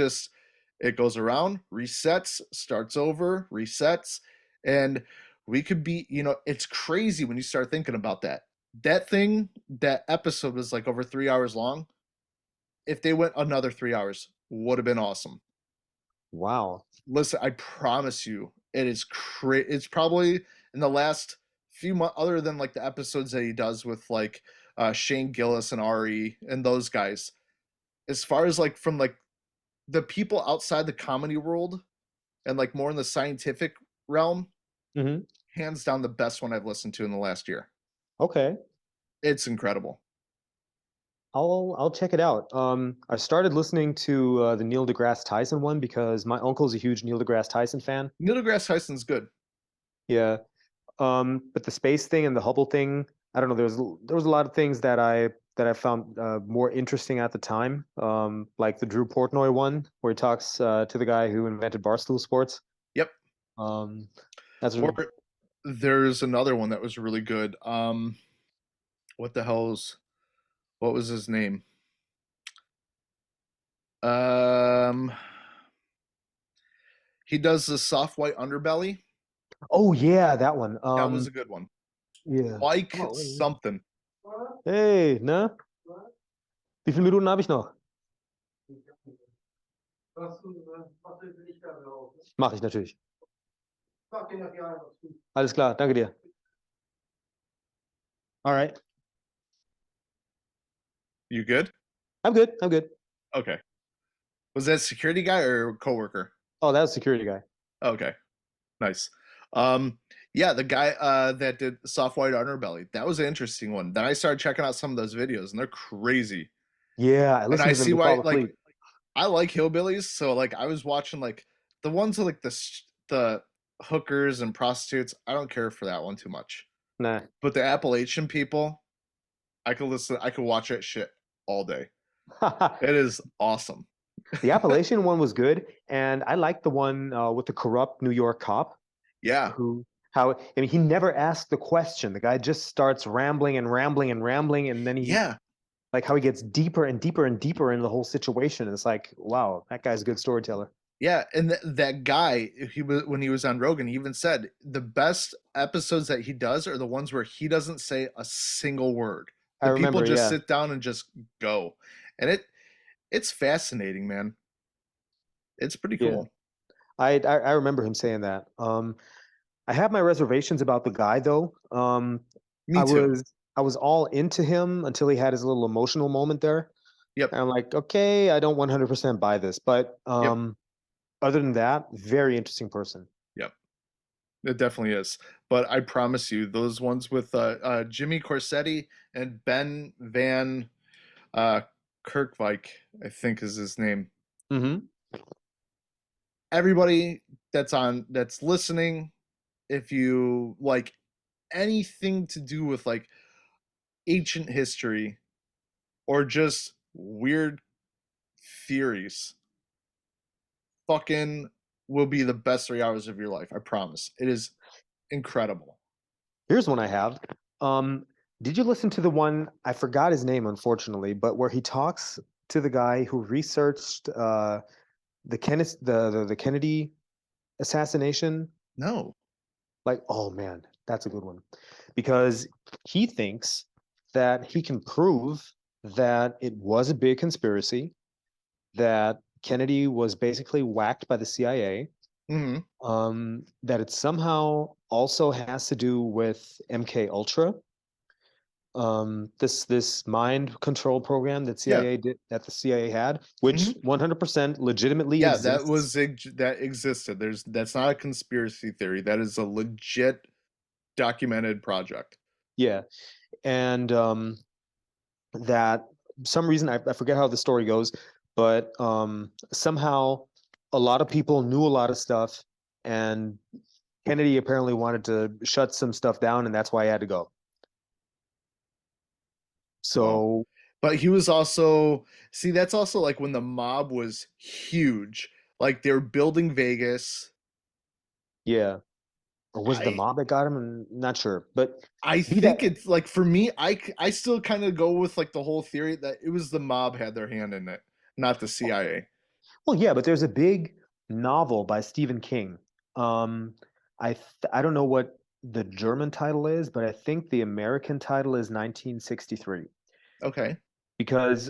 goes around, resets, starts over, resets. And we could be, it's crazy when you start thinking about that. That episode was like over 3 hours long. If they went another 3 hours, would have been awesome. Wow. Listen, I promise you, it's probably in the last few months, other than like the episodes that he does with like Shane Gillis and Ari and those guys. As far as like from like the people outside the comedy world and like more in the scientific realm, Hmm. hands down the best one I've listened to in the last year. Okay. It's incredible. I'll check it out. I started listening to the Neil deGrasse Tyson one because my uncle's a huge Neil deGrasse Tyson fan. Neil deGrasse Tyson's good. Yeah. But the space thing and the Hubble thing, I don't know. There was a lot of things that I found more interesting at the time. Like the Drew Portnoy one, where he talks to the guy who invented Barstool Sports. Yep. Um, that's Or there's another one that was really good. What the hell's what was his name? Um, he does the soft white underbelly. oh yeah, that one. That was a good one. Yeah. Mike Oh, something. hey, ne? Wie viele Minuten habe ich noch? Mache ich natürlich. Alles klar, danke dir. All right. You good? I'm good. I'm good. Okay. Was that security guy or coworker? Oh, that was security guy. Okay. Nice. Yeah, the guy that did soft white underbelly. That was an interesting one. Then I started checking out some of those videos and they're crazy. Yeah, I And listened I to them see to why fall like asleep. I like hillbillies, so like I was watching like the ones with like the hookers and prostitutes. I don't care for that one too much. Nah. But the Appalachian people, I could watch that shit all day. It is awesome. The Appalachian one was good, and I liked the one with the corrupt New York cop Yeah. who how I mean he never asked the question. The guy just starts rambling and rambling and rambling, and then he Yeah. like how he gets deeper and deeper and deeper into the whole situation. It's like, wow, that guy's a good storyteller. Yeah, and that guy, he was when he was on Rogan, he even said the best episodes that he does are the ones where he doesn't say a single word. I The people remember, just yeah, sit down and just go, and it's fascinating, man. It's pretty yeah. cool. I remember him saying that. I have my reservations about the guy though. Me I too. was I was all into him until he had his little emotional moment there. Yep, And I'm like, okay, I don't 100% buy this, but yep, other than that, very interesting person. yep. It definitely is. But I promise you, those ones with Jimmy Corsetti and Ben Van uh, Kirkvike, I think is his name. Hmm. Everybody that's listening, if you like anything to do with like ancient history or just weird theories, fucking will be the best 3 hours of your life. I promise. It is incredible. Here's one I have. Um, did you listen to the one? I forgot his name, unfortunately, but where he talks to the guy who researched the Kennedy assassination? No. Like, oh man, that's a good one. Because he thinks that he can prove that it was a big conspiracy, that Kennedy was basically whacked by the CIA, Hmm. that it somehow also has to do with MK Ultra, this mind control program Yeah. that the CIA had, which Hmm. 100% legitimately Yeah, that exists. was that existed. That's not a conspiracy theory. That is a legit documented project. Yeah, and that some reason I forget how the story goes, but somehow a lot of people knew a lot of stuff, and Kennedy apparently wanted to shut some stuff down, and that's why he had to go. Wow. So But he was also see that's also like when the mob was huge. Like they were building Vegas. yeah, or was it the I mob that got him? I'm not sure, but I be that think it's like for me, I still kind of go with like the whole theory that it was the mob had their hand in it, not the CIA. well, yeah, but there's a big novel by Stephen King. I don't know what the German title is, but I think the American title is 1963. Okay. Because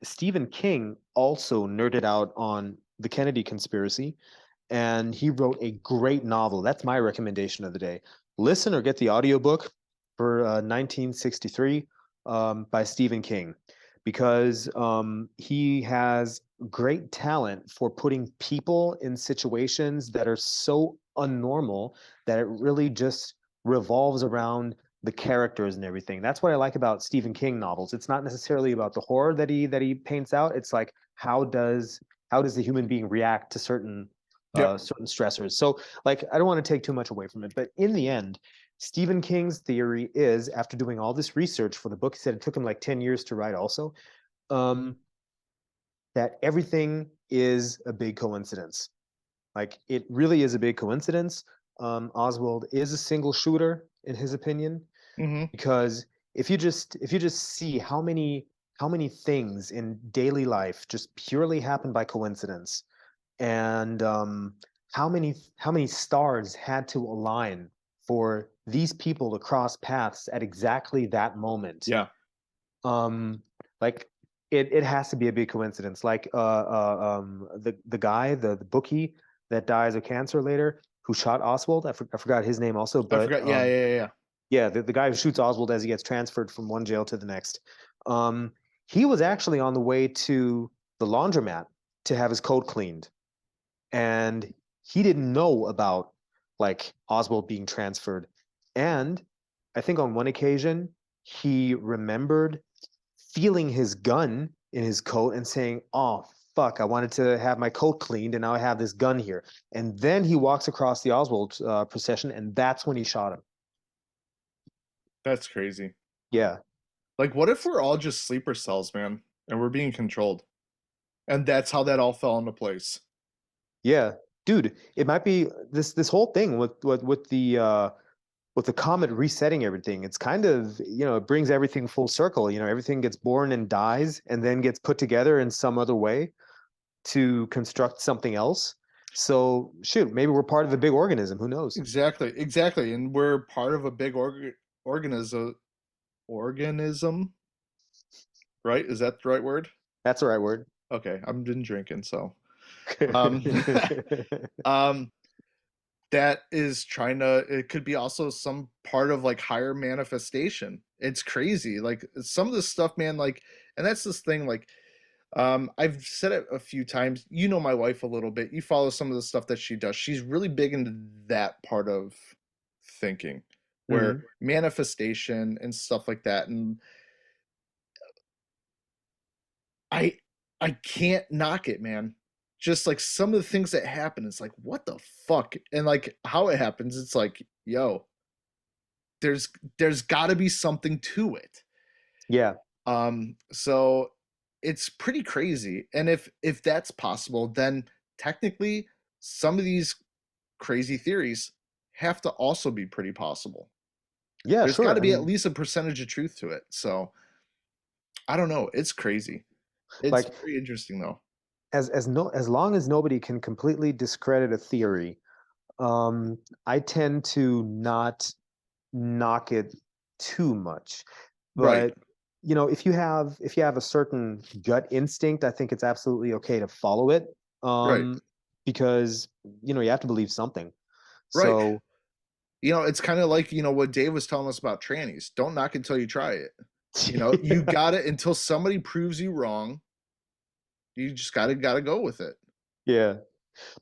Stephen King also nerded out on the Kennedy conspiracy, and he wrote a great novel. That's my recommendation of the day. Listen or get the audiobook for 1963 by Stephen King, because he has great talent for putting people in situations that are so unnormal that it really just revolves around the characters and everything. That's what I like about Stephen King novels. It's not necessarily about the horror that he paints out. It's like how does the human being react to Yep. certain stressors. So like I don't want to take too much away from it, but in the end, Stephen King's theory is, after doing all this research for the book, he said it took him like 10 years to write also, um, that everything is a big coincidence. Like it really is a big coincidence. Oswald is a single shooter in his opinion, Hmm. because if you just see how many things in daily life just purely happen by coincidence, and how many stars had to align for these people to cross paths at exactly that moment. Yeah. um like it has to be a big coincidence. Like the guy, the bookie that dies of cancer later, who shot Oswald, I forgot his name also, I but forgot. Yeah, yeah, yeah, yeah. yeah, the guy who shoots Oswald as he gets transferred from one jail to the next. Um, he was actually on the way to the laundromat to have his coat cleaned, and he didn't know about like Oswald being transferred. And I think on one occasion he remembered feeling his gun in his coat and saying, "Oh fuck, I wanted to have my coat cleaned, and now I have this gun here." And then he walks across the Oswald procession, and that's when he shot him. That's crazy. Yeah, Like, what if we're all just sleeper cells, man, and we're being controlled, and that's how that all fell into place? yeah, dude. It might be this whole thing with the comet resetting everything. It's kind of, it brings everything full circle. Everything gets born and dies and then gets put together in some other way to construct something else. So shoot, maybe we're part of a big organism. Who knows? Exactly, exactly. And we're part of a big organism, right? Is that the right word? That's the right word. Okay, I've been drinking, so um um that is trying to, it could be also some part of like higher manifestation. It's crazy. Like some of this stuff, man, like, and that's this thing, like, I've said it a few times. You know my wife a little bit. You follow some of the stuff that she does. She's really big into that part of thinking, where Hmm. manifestation and stuff like that. And I I can't knock it, man. Just like some of the things that happen, it's like, what the fuck? And like how it happens, it's like, yo, there's there's got to be something to it. Yeah, So it's pretty crazy. And if that's possible, then technically some of these crazy theories have to also be pretty possible. yeah, There's got sure. to I be at mean, least a percentage of truth to it. So I don't know. It's crazy. It's like very interesting though. as long as nobody can completely discredit a theory, I tend to not knock it too much. Right. But if you have a certain gut instinct, I think it's absolutely okay to follow it. Right. Because you have to believe something. Right. So It's kind of like, what Dave was telling us about trannies. Don't knock until you try it. You got it until somebody proves you wrong. You just gotta go with it. yeah.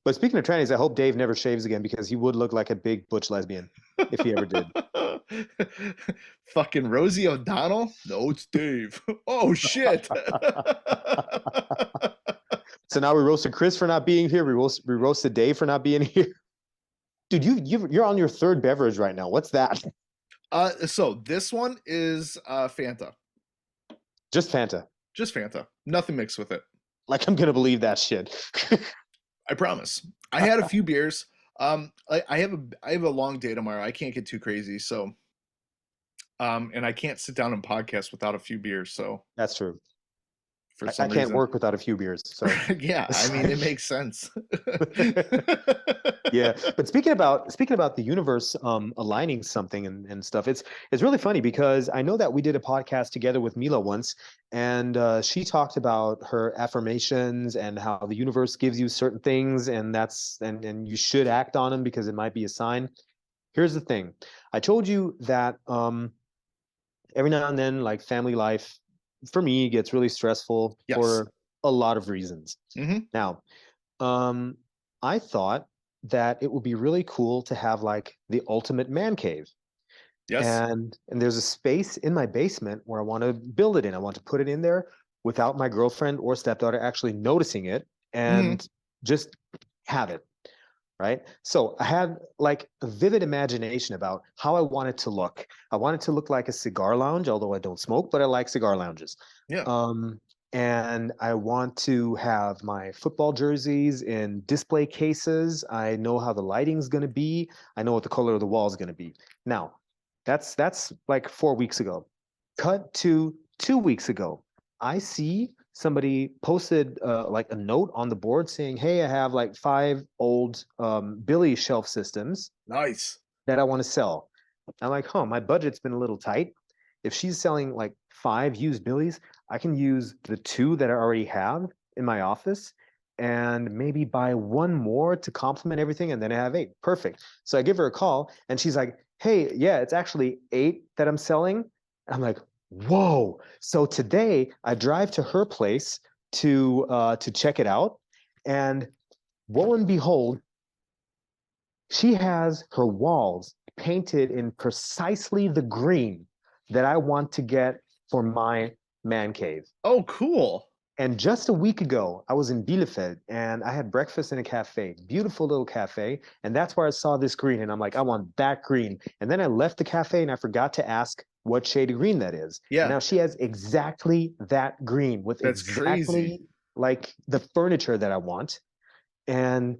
But speaking of trannies, I hope Dave never shaves again, because he would look like a big butch lesbian if he ever did. Fucking Rosie O'Donnell? No, it's Dave. Oh shit. So now we roasted Chris for not being here. We roasted Dave for not being here. Dude, you're on your third beverage right now. What's that? So this one is Fanta. Just Fanta. Just Fanta. Nothing mixed with it. Like I'm gonna believe that shit. I promise. I had a few beers. I have a long day tomorrow. I can't get too crazy, so and I can't sit down and podcast without a few beers, so That's true. for I some can't reason. work without a few beers. So Yeah, I mean it makes sense. yeah. But speaking about the universe aligning something and stuff, it's really funny because I know that we did a podcast together with Mila once, and she talked about her affirmations and how the universe gives you certain things, and and you should act on them because it might be a sign. Here's the thing. I told you that every now and then, like family life for me gets really stressful Yes. for a lot of reasons. Hmm. Now, um, I thought that it would be really cool to have like the ultimate man cave. Yes. and there's a space in my basement where I want to build it in. I want to put it in there without my girlfriend or stepdaughter actually noticing it Hmm. and just have it, right? So I had like a vivid imagination about how I want it to look. I want it to look like a cigar lounge, although I don't smoke, but I like cigar lounges. Yeah. Um, and I want to have my football jerseys in display cases. I know how the lighting's going to be. I know what the color of the wall is going to be. Now, that's like 4 weeks ago. Cut to 2 weeks ago. I see somebody posted like a note on the board saying, "Hey, I have like 5 old Billy shelf systems Nice. that I want to sell." I'm like, "Huh, my budget's been a little tight. If she's selling like 5 used Billies, I can use the two that I already have in my office and maybe buy one more to complement everything, and then I have 8. Perfect." So I give her a call, and she's like, "Hey, yeah, it's actually 8 that I'm selling." I'm like, "Whoa!" So today I drive to her place to check it out, and lo and behold, she has her walls painted in precisely the green that I want to get for my man cave. Oh, cool. And just a week ago, I was in Bielefeld and I had breakfast in a cafe, beautiful little cafe. And that's where I saw this green. And I'm like, I want that green. And then I left the cafe and I forgot to ask what shade of green that is. And Yeah. now she has exactly that green with That's crazy. exactly like the furniture that I want. And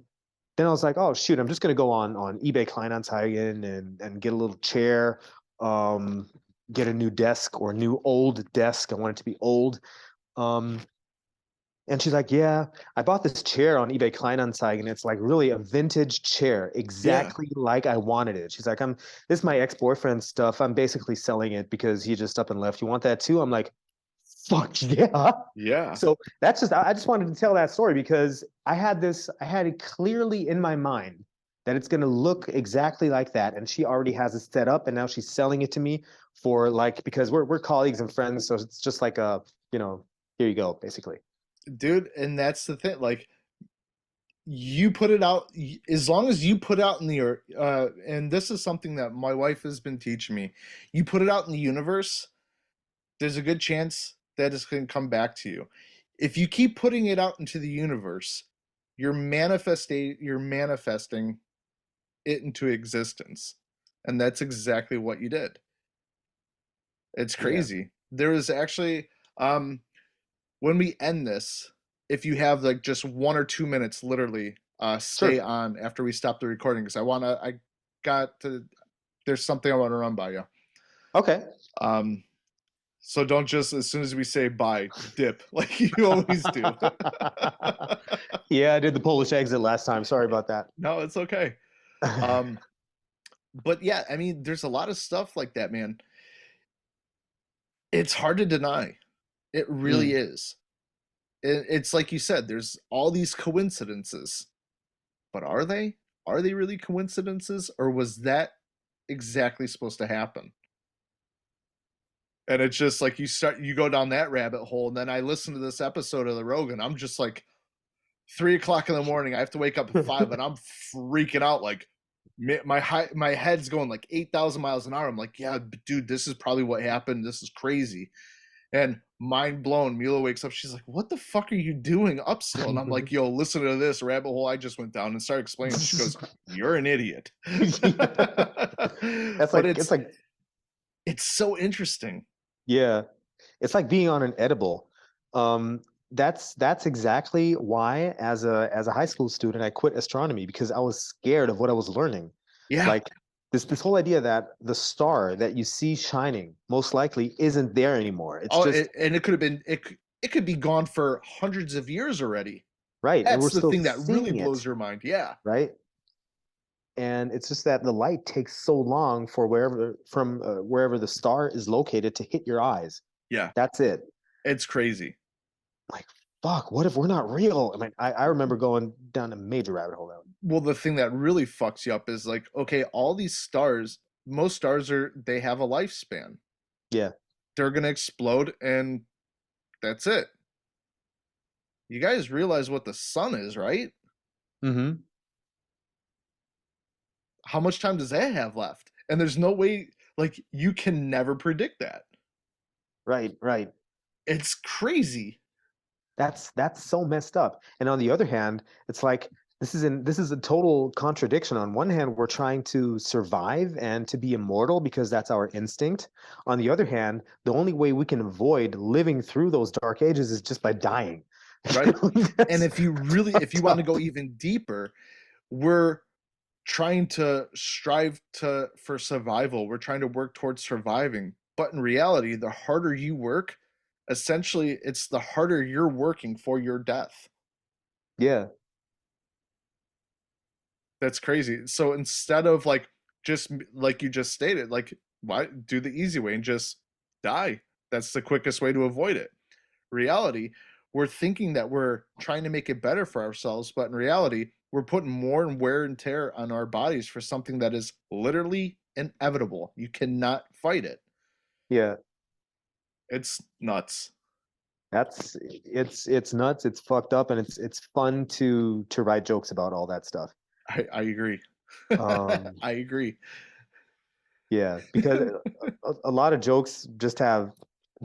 then I was like, oh shoot, I'm just gonna go on eBay Kleinanzeigen and get a little chair, um, get a new desk or a new old desk. I want it to be old. Um, and she's like, yeah, I bought this chair on eBay Kleinanzeigen. It's like really a vintage chair, Yeah. exactly like I wanted it. She's like, this is my ex-boyfriend's stuff. I'm basically selling it because he just up and left. You want that too? I'm like, fuck yeah. Yeah. So that's just I just wanted to tell that story because I had it clearly in my mind that it's gonna look exactly like that. And she already has it set up and now she's selling it to me for like because we're colleagues and friends. So it's just like a, here you go, basically. Dude, and that's the thing. Like, you put it out, as long as you put out in the earth, and this is something that my wife has been teaching me. You put it out in the universe, there's a good chance that it's going to come back to you. If you keep putting it out into the universe, you're manifesting it into existence. And that's exactly what you did. It's Yeah. crazy. There is actually, um when we end this, if you have like just 1 or 2 minutes, literally, stay Sure. on after we stop the recording because I got to, there's something I want to run by you. Okay. Um, so don't just as soon as we say bye, dip like you always do. Yeah, I did the Polish exit last time. Sorry about that. No, it's okay. Um, but yeah, I mean, there's a lot of stuff like that, man. It's hard to deny. It really Mm. is. It's like you said, there's all these coincidences. But are they? Are they really coincidences, or was that exactly supposed to happen? And it's just like you go down that rabbit hole, and then I listen to this episode of the Rogan. I'm just like 3 o'clock in the morning. I have to wake up at 5, and I'm freaking out. Like my head's going like 8,000 miles an hour. I'm like, yeah, dude, this is probably what happened. This is crazy. And mind blown, Mila wakes up. She's like, "What the fuck are you doing up still?" And I'm like, "Yo, listen to this rabbit hole I just went down," and started explaining. She goes, "You're an idiot." That's But like it's like it's so interesting. yeah, it's like being on an edible. Um, that's exactly why, as a high school student, I quit astronomy because I was scared of what I was learning. Yeah. Like this whole idea that the star that you see shining most likely isn't there anymore. It's Oh, just and it could have been it could be gone for hundreds of years already. right, and we're That's the still thing that really seeing blows it, your mind. Yeah. right? And it's just that the light takes so long for wherever the star is located to hit your eyes. Yeah. That's it. It's crazy. Like, fuck, what if we're not real? I mean, I remember going down a major rabbit hole. That one. Well, the thing that really fucks you up is like, okay, all these stars, most stars they have a lifespan. Yeah. They're gonna explode, and that's it. You guys realize what the sun is, right? Mm-hmm. How much time does that have left? And there's no way, Like you can never predict that. Right, right. It's crazy. That's so messed up. And on the other hand, it's like this is a total contradiction. On one hand, we're trying to survive and to be immortal because that's our instinct. On the other hand, the only way we can avoid living through those dark ages is just by dying. Right. And That's if you fucked want to go up. even deeper, we're trying to strive to for survival. We're trying to work towards surviving. But in reality, the harder you work, essentially it's the harder you're working for your death. Yeah. That's crazy. So instead of like just like you just stated, like why do the easy way and just die? That's the quickest way to avoid it. Reality, we're thinking that we're trying to make it better for ourselves, but in reality, we're putting more and wear and tear on our bodies for something that is literally inevitable. You cannot fight it. Yeah. It's nuts. That's it's nuts, it's fucked up, and it's fun to write jokes about all that stuff. I agree. Um, I agree. yeah, because a lot of jokes just have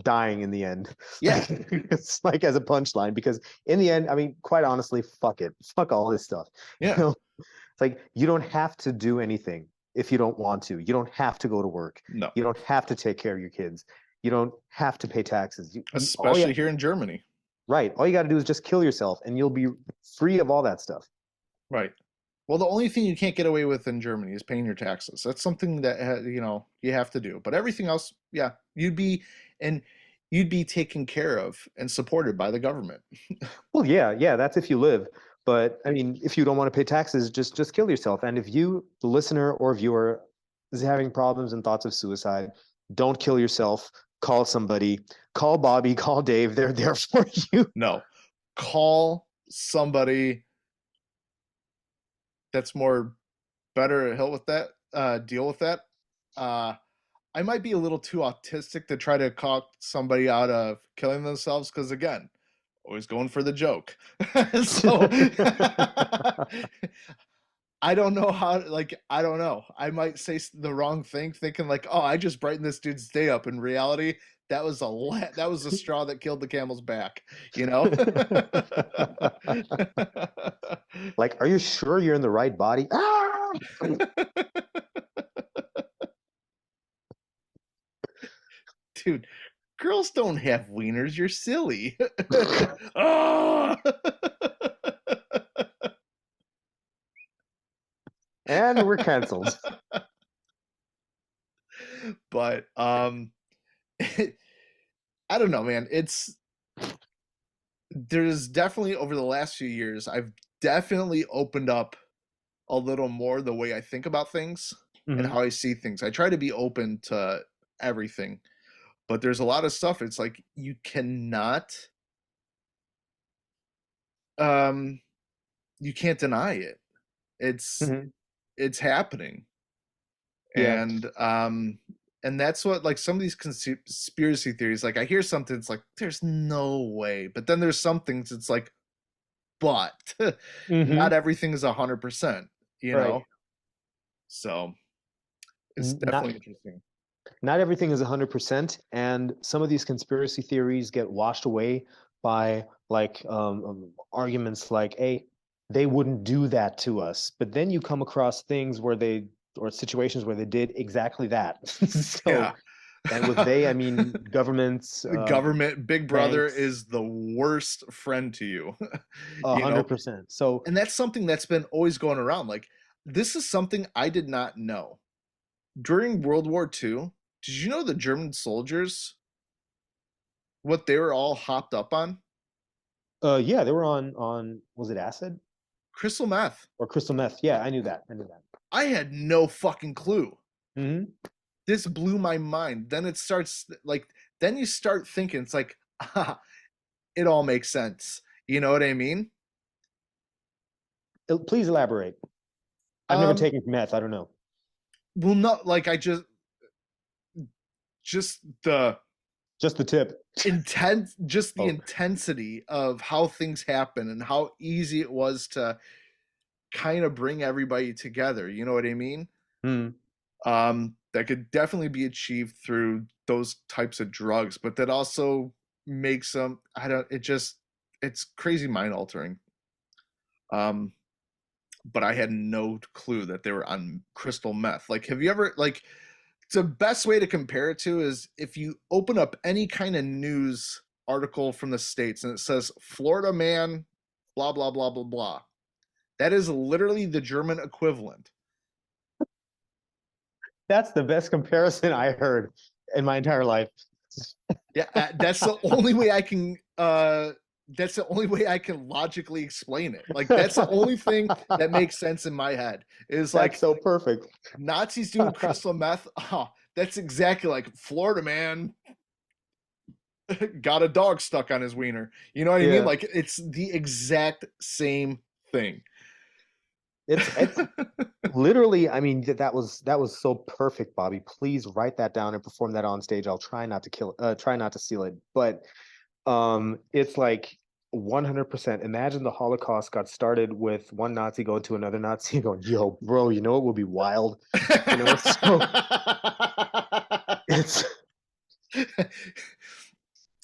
dying in the end. Yeah, Like it's like as a punchline, because in the end, I mean, quite honestly, fuck it. Fuck all this stuff. You yeah. know, it's like you don't have to do anything if you don't want to. You don't have to go to work. No. You don't have to take care of your kids. You don't have to pay taxes. All you Especially here in Germany. right. All you got to do is just kill yourself and you'll be free of all that stuff. Right. Well, the only thing you can't get away with in Germany is paying your taxes. That's something that you have to do. But everything else, yeah, and you'd be taken care of and supported by the government. Well, yeah, yeah, that's if you live. But I mean, if you don't want to pay taxes, just kill yourself. And if you, the listener or viewer, is having problems and thoughts of suicide, don't kill yourself. Call somebody. Call Bobby. Call Dave. They're there for you. No, call somebody that's more better at help with that. Deal with that. Uh, I might be a little too autistic to try to talk somebody out of killing themselves because again, always going for the joke. So I don't know how. Like I don't know. I might say the wrong thing, thinking like, "Oh, I just brightened this dude's day up." In reality, that was the straw that killed the camel's back. You know. Like, are you sure you're in the right body? Ah! Dude, girls don't have wieners. You're silly. Oh! And we're canceled. But I don't know, man. It's there's definitely over the last few years, I've definitely opened up a little more the way I think about things and Hmm. how I see things. I try to be open to everything, but there's a lot of stuff. It's like you cannot, um, you can't deny it. It's Hmm. it's happening, Yeah. and and that's what like some of these conspiracy theories. Like I hear something, it's like there's no way, but then there's some things it's like, but not Hmm. everything is 100%. You Right. know, so it's Not definitely interesting. not everything is 100%, and some of these conspiracy theories get washed away by like arguments like, hey, they wouldn't do that to us. But then you come across things where they, or situations where they did exactly that. Yeah. So, and with they, I mean governments, The government, Big Brother banks, is the worst friend to you. a You know, hundred percent. So, and that's something that's been always going around. Like, this is something I did not know. During World War II, did you know the German soldiers, what they were all hopped up on? yeah, they were on was it acid Crystal meth. or crystal meth? Yeah, I knew that. I knew that. I had no fucking clue. Hmm. This blew my mind. Then it starts, like, then you start thinking, it's like, ah, it all makes sense. You know what I mean? Please elaborate. I've never Um, taken meth. I don't know. well, not like just the Just the tip. just the Oh. intensity of how things happen and how easy it was to kind of bring everybody together. You know what I mean? Hmm. that could definitely be achieved through those types of drugs, but that also makes them, I don't, it just, it's crazy mind altering. Um, but I had no clue that they were on crystal meth. Like, have you ever, like, the best way to compare it to is if you open up any kind of news article from the States and it says Florida man, blah, blah, blah, blah, blah. That is literally the German equivalent. That's the best comparison I heard in my entire life. Yeah, that's the only way I can. That's the only way I can logically explain it. Like that's the only thing that makes sense in my head. Is That's like so perfect. Nazis doing crystal meth. Oh, that's exactly like Florida man got a dog stuck on his wiener. You know what I mean? Yeah. Like it's the exact same thing. It's literally, I mean, that was so perfect, Bobby. Please write that down and perform that on stage. I'll try not to try not to steal it. But it's like 100%. Imagine the Holocaust got started with one Nazi going to another Nazi and going, "Yo, bro, you know it would be wild." You know, so it's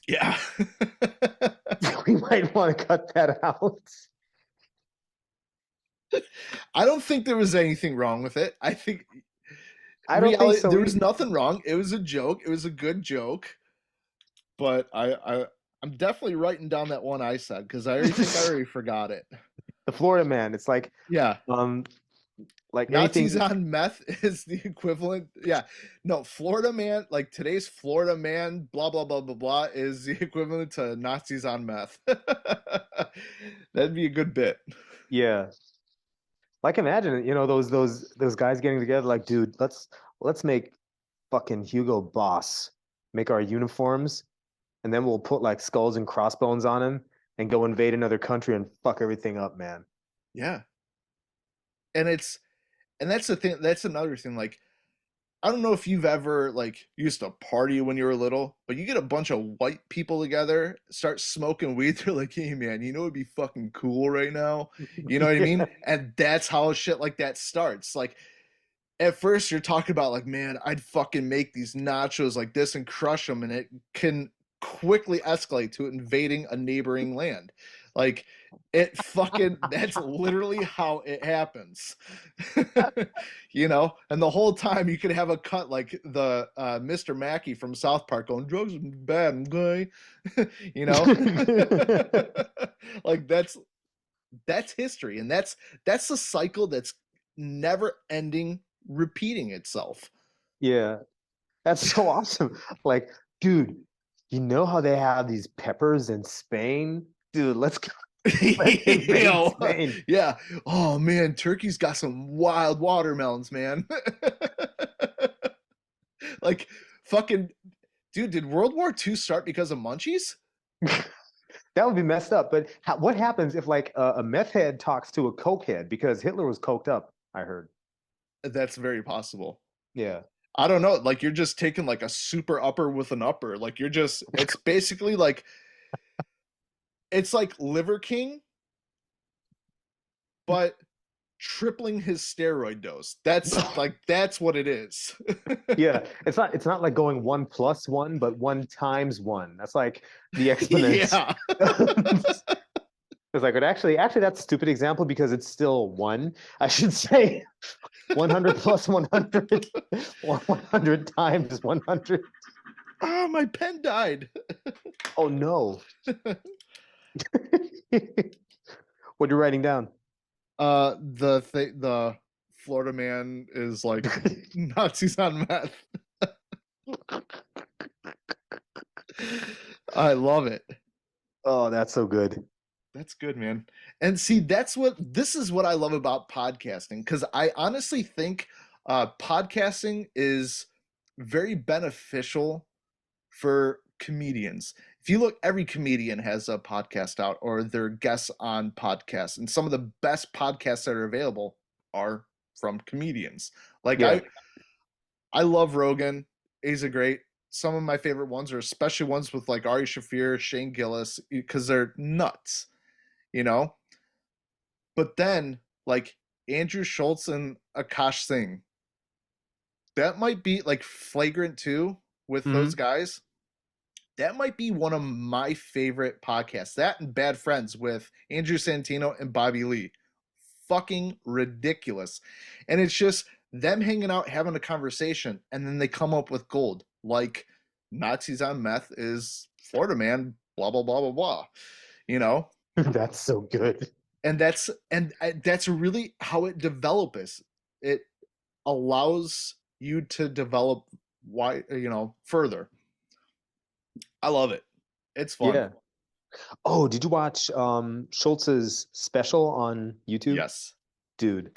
Yeah. we might want to cut that out. I don't think there was anything wrong with it. I think I don't think reality so there was either. nothing wrong. It was a joke. It was a good joke. But I'm definitely writing down that one I said because I already think I already forgot it. The Florida man, it's Yeah. um like Nazis anything. on meth is the equivalent. Yeah. No, Florida man, like today's Florida man, blah blah blah blah blah, is the equivalent to Nazis on meth. That'd be a good bit. Yeah. Like imagine, those guys getting together like, dude, let's make fucking Hugo Boss make our uniforms and then we'll put like skulls and crossbones on him and go invade another country and fuck everything up, man. Yeah. And it's and that's the thing, that's another thing. Like I don't know if you've ever like used to party when you were little, but you get a bunch of white people together, start smoking weed. They're like, "Hey, man, you know it'd be fucking cool right now." You know what I mean? Yeah. And that's how shit like that starts. Like at first, you're talking about like, "Man, I'd fucking make these nachos like this and crush them," and it can quickly escalate to invading a neighboring land. Like it fucking that's literally how it happens. You know, and the whole time you could have a cut like the Mr. Mackey from South Park going drugs are bad, okay? You know, like that's history, and that's the cycle that's never ending, repeating itself. Yeah. That's so awesome. Like, dude, you know how they have these peppers in Spain? Dude, let's go. Let's You invade know, Spain. yeah. Oh man, Turkey's got some wild watermelons, man. Like fucking dude, did World War II start because of munchies? That would be messed up. But what happens if like a meth head talks to a coke head? Because Hitler was coked up, I heard. That's very possible. Yeah. I don't know. Like you're just taking like a super upper with an upper. Like you're just it's basically like it's like Liver King, but tripling his steroid dose. That's what it is. Yeah. It's not like going 1 + 1, but 1 × 1. That's like the exponent. Yeah. It's like, but actually, that's a stupid example because it's still one. I should say 100 + 100 or 100 times 100. Oh, my pen died. Oh no. What you're writing down? The Florida man is like Nazis on meth. I love it. Oh, that's so good. That's good, man. And see, this is what I love about podcasting because I honestly think podcasting is very beneficial for comedians. If you look, every comedian has a podcast out or they're guests on podcasts, and some of the best podcasts that are available are from comedians. Like Yeah. I love Rogan. He's a great. Some of my favorite ones are especially ones with like Ari Shafir, Shane Gillis, because they're nuts, you know. But then like Andrew Schultz and Akash Singh, that might be like Flagrant 2 with those Hmm. guys. That might be one of my favorite podcasts. That and Bad Friends with Andrew Santino and Bobby Lee. Fucking ridiculous. And it's just them hanging out, having a conversation, and then they come up with gold. Like Nazis on meth is Florida man, blah, blah, blah, blah, blah. You know? That's so good. And that's really how it develops. It allows you to develop why further. I love it. It's fun. Yeah. Oh, did you watch Schultz's special on YouTube? Yes. Dude,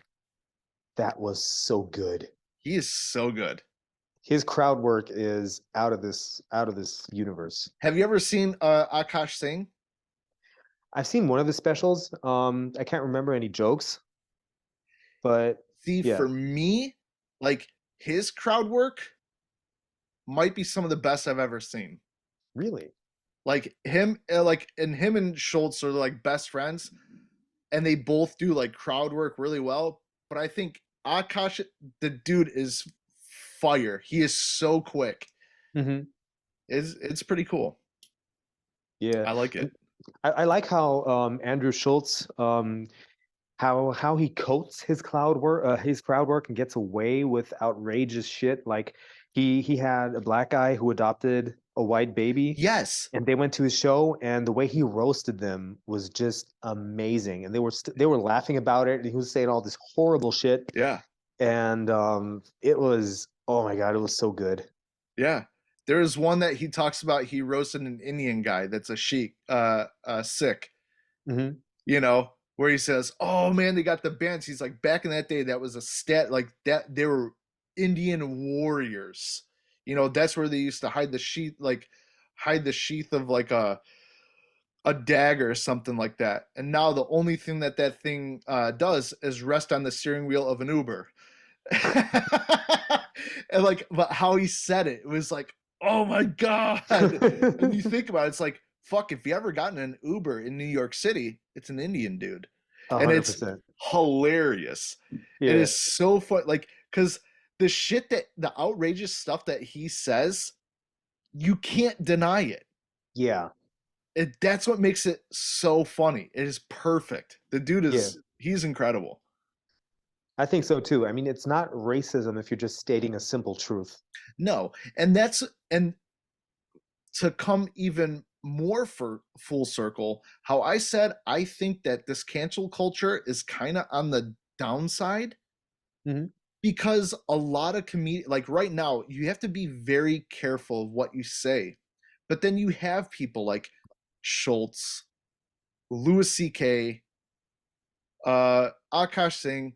that was so good. He is so good. His crowd work is out of this universe. Have you ever seen Akash sing? I've seen one of his specials. I can't remember any jokes, but See, yeah, for me, like his crowd work might be some of the best I've ever seen. really. Like him and Schultz are like best friends, and they both do like crowd work really well. But I think Akash, the dude, is fire. He is so quick. Hmm. It's pretty cool. Yeah. I like it. I like how Andrew Schultz how he coats his crowd work and gets away with outrageous shit. Like he had a black guy who adopted a white baby, Yes. and they went to his show, and the way he roasted them was just amazing. And they were laughing about it, and he was saying all this horrible shit, Yeah. and it was, oh my God, it was so good. Yeah. There's one that he talks about. He roasted an Indian guy that's a sheik, Sikh, Hmm. where he says, "Oh man, they got the bands." He's like, back in that day, that was a stat like that. They were Indian warriors. That's where they used to hide the sheath of like a dagger or something like that. And now the only thing that thing does is rest on the steering wheel of an Uber. And like, but how he said it was like, oh my god. And you think about it, it's like, fuck, if you ever gotten an Uber in New York City, it's an Indian dude. A And hundred it's percent. hilarious. It Yeah. is so fun. Like, because the outrageous stuff that he says, you can't deny it. Yeah. That's what makes it so funny. It is perfect. The dude Yeah. he's incredible. I think so too. I mean, it's not racism if you're just stating a simple truth. No, and to come even more for full circle, how I said I think that this cancel culture is kind of on the downside Hmm. because a lot of like right now, you have to be very careful of what you say. But then you have people like Schultz, Louis C.K., Akash Singh,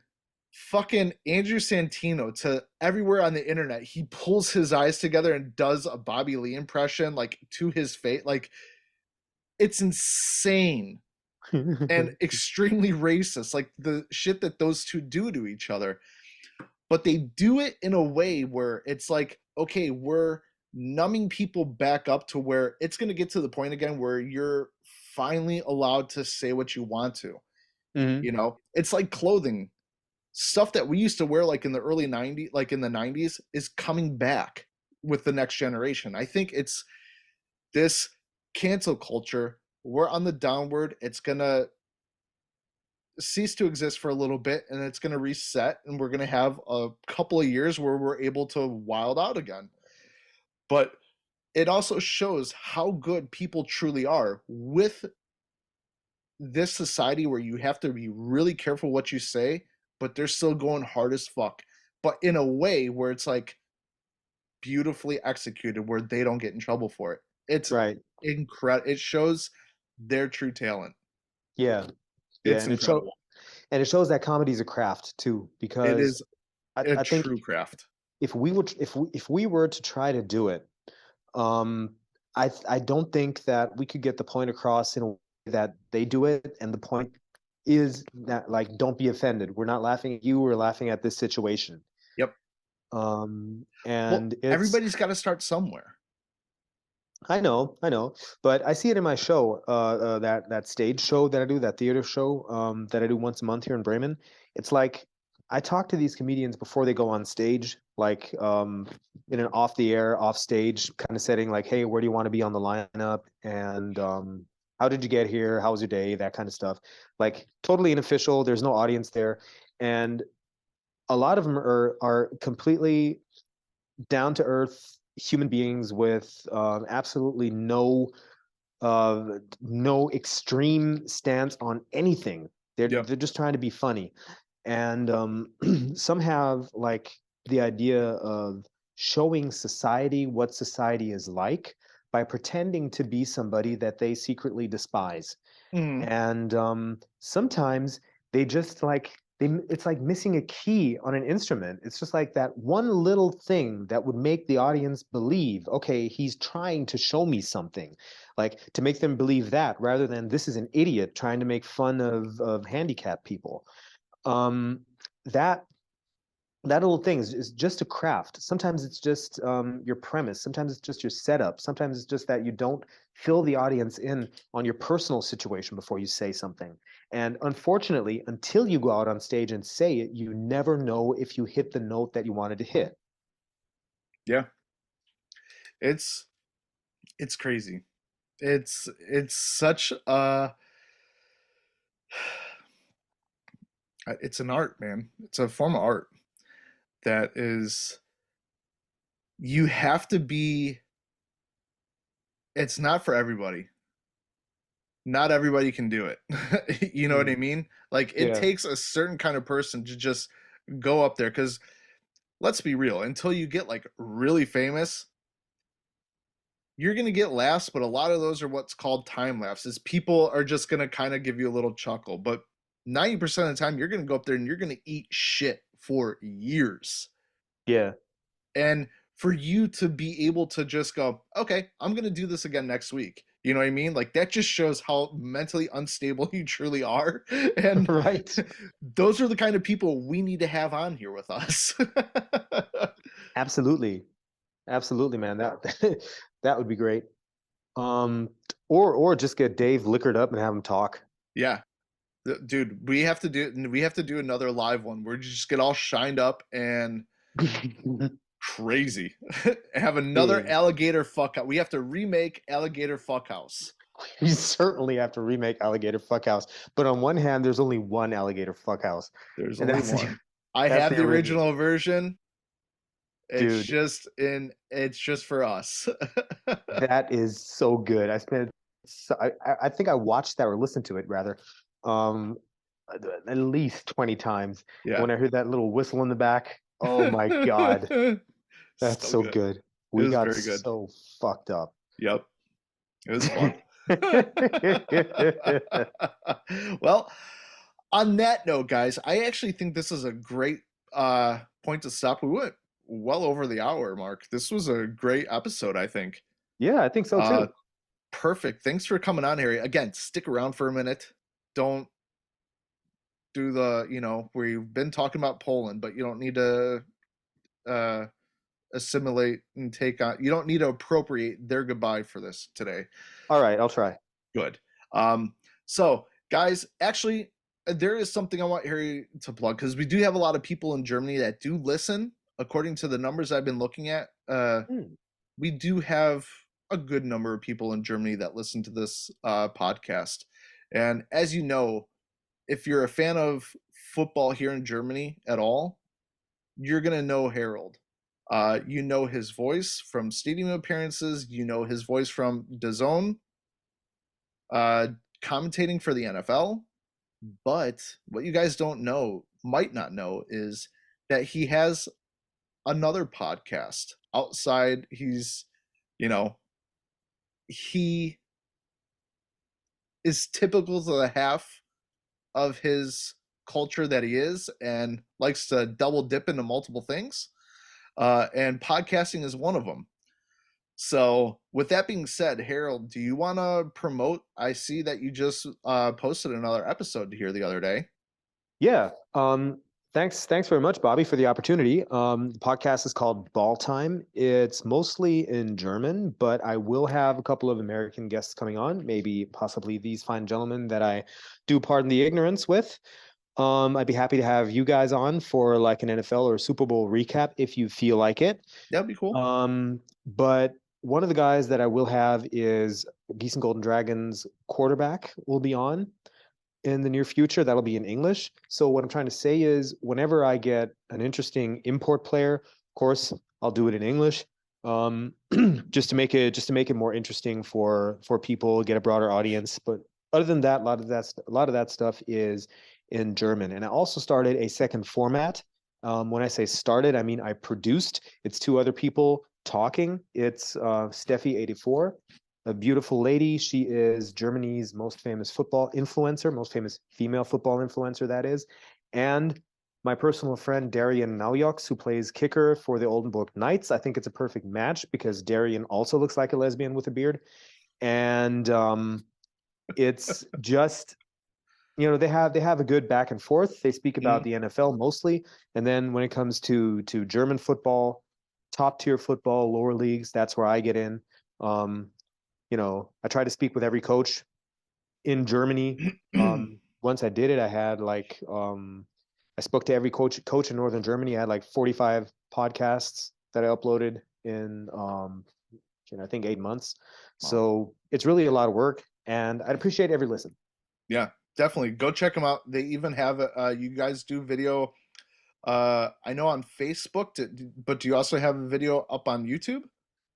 fucking Andrew Santino to everywhere on the internet. He pulls his eyes together and does a Bobby Lee impression, like to his face. Like it's insane and extremely racist, like the shit that those two do to each other. But they do it in a way where it's like, okay, we're numbing people back up to where it's going to get to the point again where you're finally allowed to say what you want to. Hmm. It's like clothing stuff that we used to wear like in the early 90s, like in the 90s, is coming back with the next generation. I think it's this cancel culture. We're on the downward. It's going to cease to exist for a little bit and it's going to reset and we're going to have a couple of years where we're able to wild out again. But it also shows how good people truly are with this society where you have to be really careful what you say, but they're still going hard as fuck. But in a way where it's like beautifully executed where they don't get in trouble for it. It's Right. incredible. It shows their true talent. Yeah. Yeah. It's incredible. And it shows that comedy is a craft too, It because is a I think true craft. if we were to try to do it, um, I don't think that we could get the point across in a way that they do it. And the point is that, like, don't be offended. We're not laughing at you. We're laughing at this situation. Yep. Well, And it's everybody's got to start somewhere. I know, but I see it in my show, that stage show that I do, that theater show, that I do once a month here in Bremen. It's like I talk to these comedians before they go on stage, like in an off the air, off stage kind of setting, like, hey, where do you want to be on the lineup? And how did you get here? How was your day? That kind of stuff. Like totally unofficial. There's no audience there. And a lot of them are completely down to earth human beings with absolutely no extreme stance on anything. Yep. They're just trying to be funny, and some have like the idea of showing society what society is like by pretending to be somebody that they secretly despise. Mhm. And sometimes they just like it's like missing a key on an instrument. It's just like that one little thing that would make the audience believe, okay, he's trying to show me something, like to make them believe that, rather than this is an idiot trying to make fun of handicapped people. um that that little thing is just a craft. Sometimes it's just your premise. Sometimes it's just your setup. Sometimes it's just that you don't fill the audience in on your personal situation before you say something. And unfortunately, until you go out on stage and say it, you never know if you hit the note that you wanted to hit. Yeah. It's it's crazy. It's such a it's an art, man. It's a form of art that is you have to be it's not for everybody. Not everybody can do it. You know what I Mm, mean? Like it yeah. takes a certain kind of person to just go up there cuz let's be real, until you get like really famous, you're going to get laughs, but a lot of those are what's called time lapses. People are just going to kind of give you a little chuckle, but 90% of the time you're going to go up there and you're going to eat shit for years. Yeah. And for you to be able to just go, okay, I'm going to do this again next week. You know what I mean? Like that just shows how mentally unstable you truly are. And Right. those are the kind of people we need to have on here with us. Absolutely. Absolutely, man. That that would be great. Or just get Dave liquored up and have him talk. Yeah. Dude, we have to do another live one where you just get all shined up and crazy. Have another Big. alligator fuck out. We have to remake Alligator Fuckhouse. You certainly have to remake Alligator Fuckhouse. But on one hand, there's only one Alligator Fuckhouse, There's and only one. I that's have the the original. original version. Dude, It's just for us. that is so good. I think I watched that or listened to it rather, um, at least 20 times. And Yeah. when I heard that little whistle in the back, oh my God, that's So so good. good. It We was got very good. so fucked up. Yep. It was fun. Well, on that note, guys, I actually think this is a great point to stop. We went well over the hour mark. This was a great episode, I think. Yeah, I think so Uh, too. Perfect. Thanks for coming on, Harry. Again, stick around for a minute. Don't do we've been talking about Poland, but you don't need to uh, assimilate and take on, you don't need to appropriate their goodbye for this today. All right, I'll try. Good. So, guys, actually, there is something I want Harry to plug because we do have a lot of people in Germany that do listen. According to the numbers I've been looking at, Hmm. we do have a good number of people in Germany that listen to this podcast. And as you know, if you're a fan of football here in Germany at all, you're going to know Harold. You know his voice from stadium appearances, you know his voice from DAZN, uh, commentating for the NFL. But what you guys don't know, might not know, is that he has another podcast outside. You know, he is typical to the half of his culture that he is and likes to double dip into multiple things. And podcasting is one of them. So, with that being said, Harold, do you want to promote? I see that you just posted another episode here the other day. Yeah. Thanks very much, Bobby, for the opportunity. The podcast is called Ball Time. It's mostly in German, but I will have a couple of American guests coming on, maybe possibly these fine gentlemen that I do pardon the ignorance with. I'd be happy to have you guys on for like an NFL or Super Bowl recap if you feel like it. That'd be cool. But one of the guys that I will have is Geese and Golden Dragons quarterback will be on in the near future. That'll be in English. So what I'm trying to say is whenever I get an interesting import player, of course, I'll do it in English. Um, just to make it more interesting for people, get a broader audience. But other than that, a lot of that stuff is in German. And I also started a second format. When I say started, I mean I produced. It's two other people talking. It's Steffi84, a beautiful lady. She is Germany's most famous football influencer, most famous female football influencer, that is. And my personal friend, Darian Naujoks, who plays kicker for the Oldenburg Knights. I think it's a perfect match because Darian also looks like a lesbian with a beard. And it's just, they have a good back and forth. They speak about the NFL mostly. And then when it comes to German football, top tier football, lower leagues, that's where I get in. Um, I try to speak with every coach in Germany. Once I did it, I had I spoke to every coach in Northern Germany. I had like 45 podcasts that I uploaded in I think 8 months. Wow. So it's really a lot of work, and I'd appreciate every listen. Yeah, definitely go check them out. They even have you guys do video. I know on Facebook, but do you also have a video up on YouTube?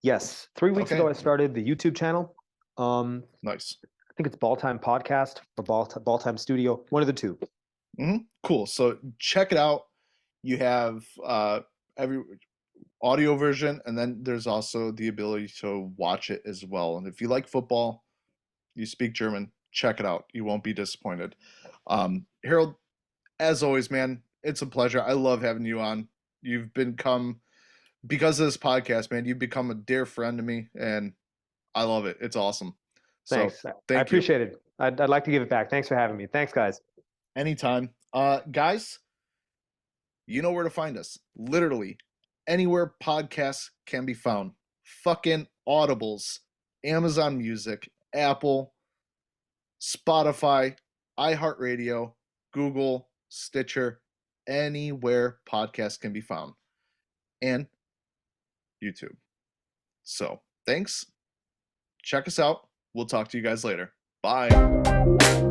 Yes, 3 weeks ago I started the YouTube channel. Nice. I think it's Ball Time Podcast or Ball Time Studio, one of the two. Cool. So check it out. You have every audio version, and then there's also the ability to watch it as well. And if you like football, you speak German, check it out. You won't be disappointed. Harold, as always, man, it's a pleasure. I love having you on. You've become, because of this podcast, man, you've become a dear friend to me, and I love it. It's awesome. Thanks. So, I appreciate it. I'd like to give it back. Thanks for having me. Thanks, guys. Anytime. Guys, you know where to find us. Literally anywhere podcasts can be found. Fucking Audibles, Amazon Music, Apple, Spotify, iHeartRadio, Google, Stitcher, anywhere podcasts can be found. And YouTube. So, thanks. Check us out. We'll talk to you guys later. Bye.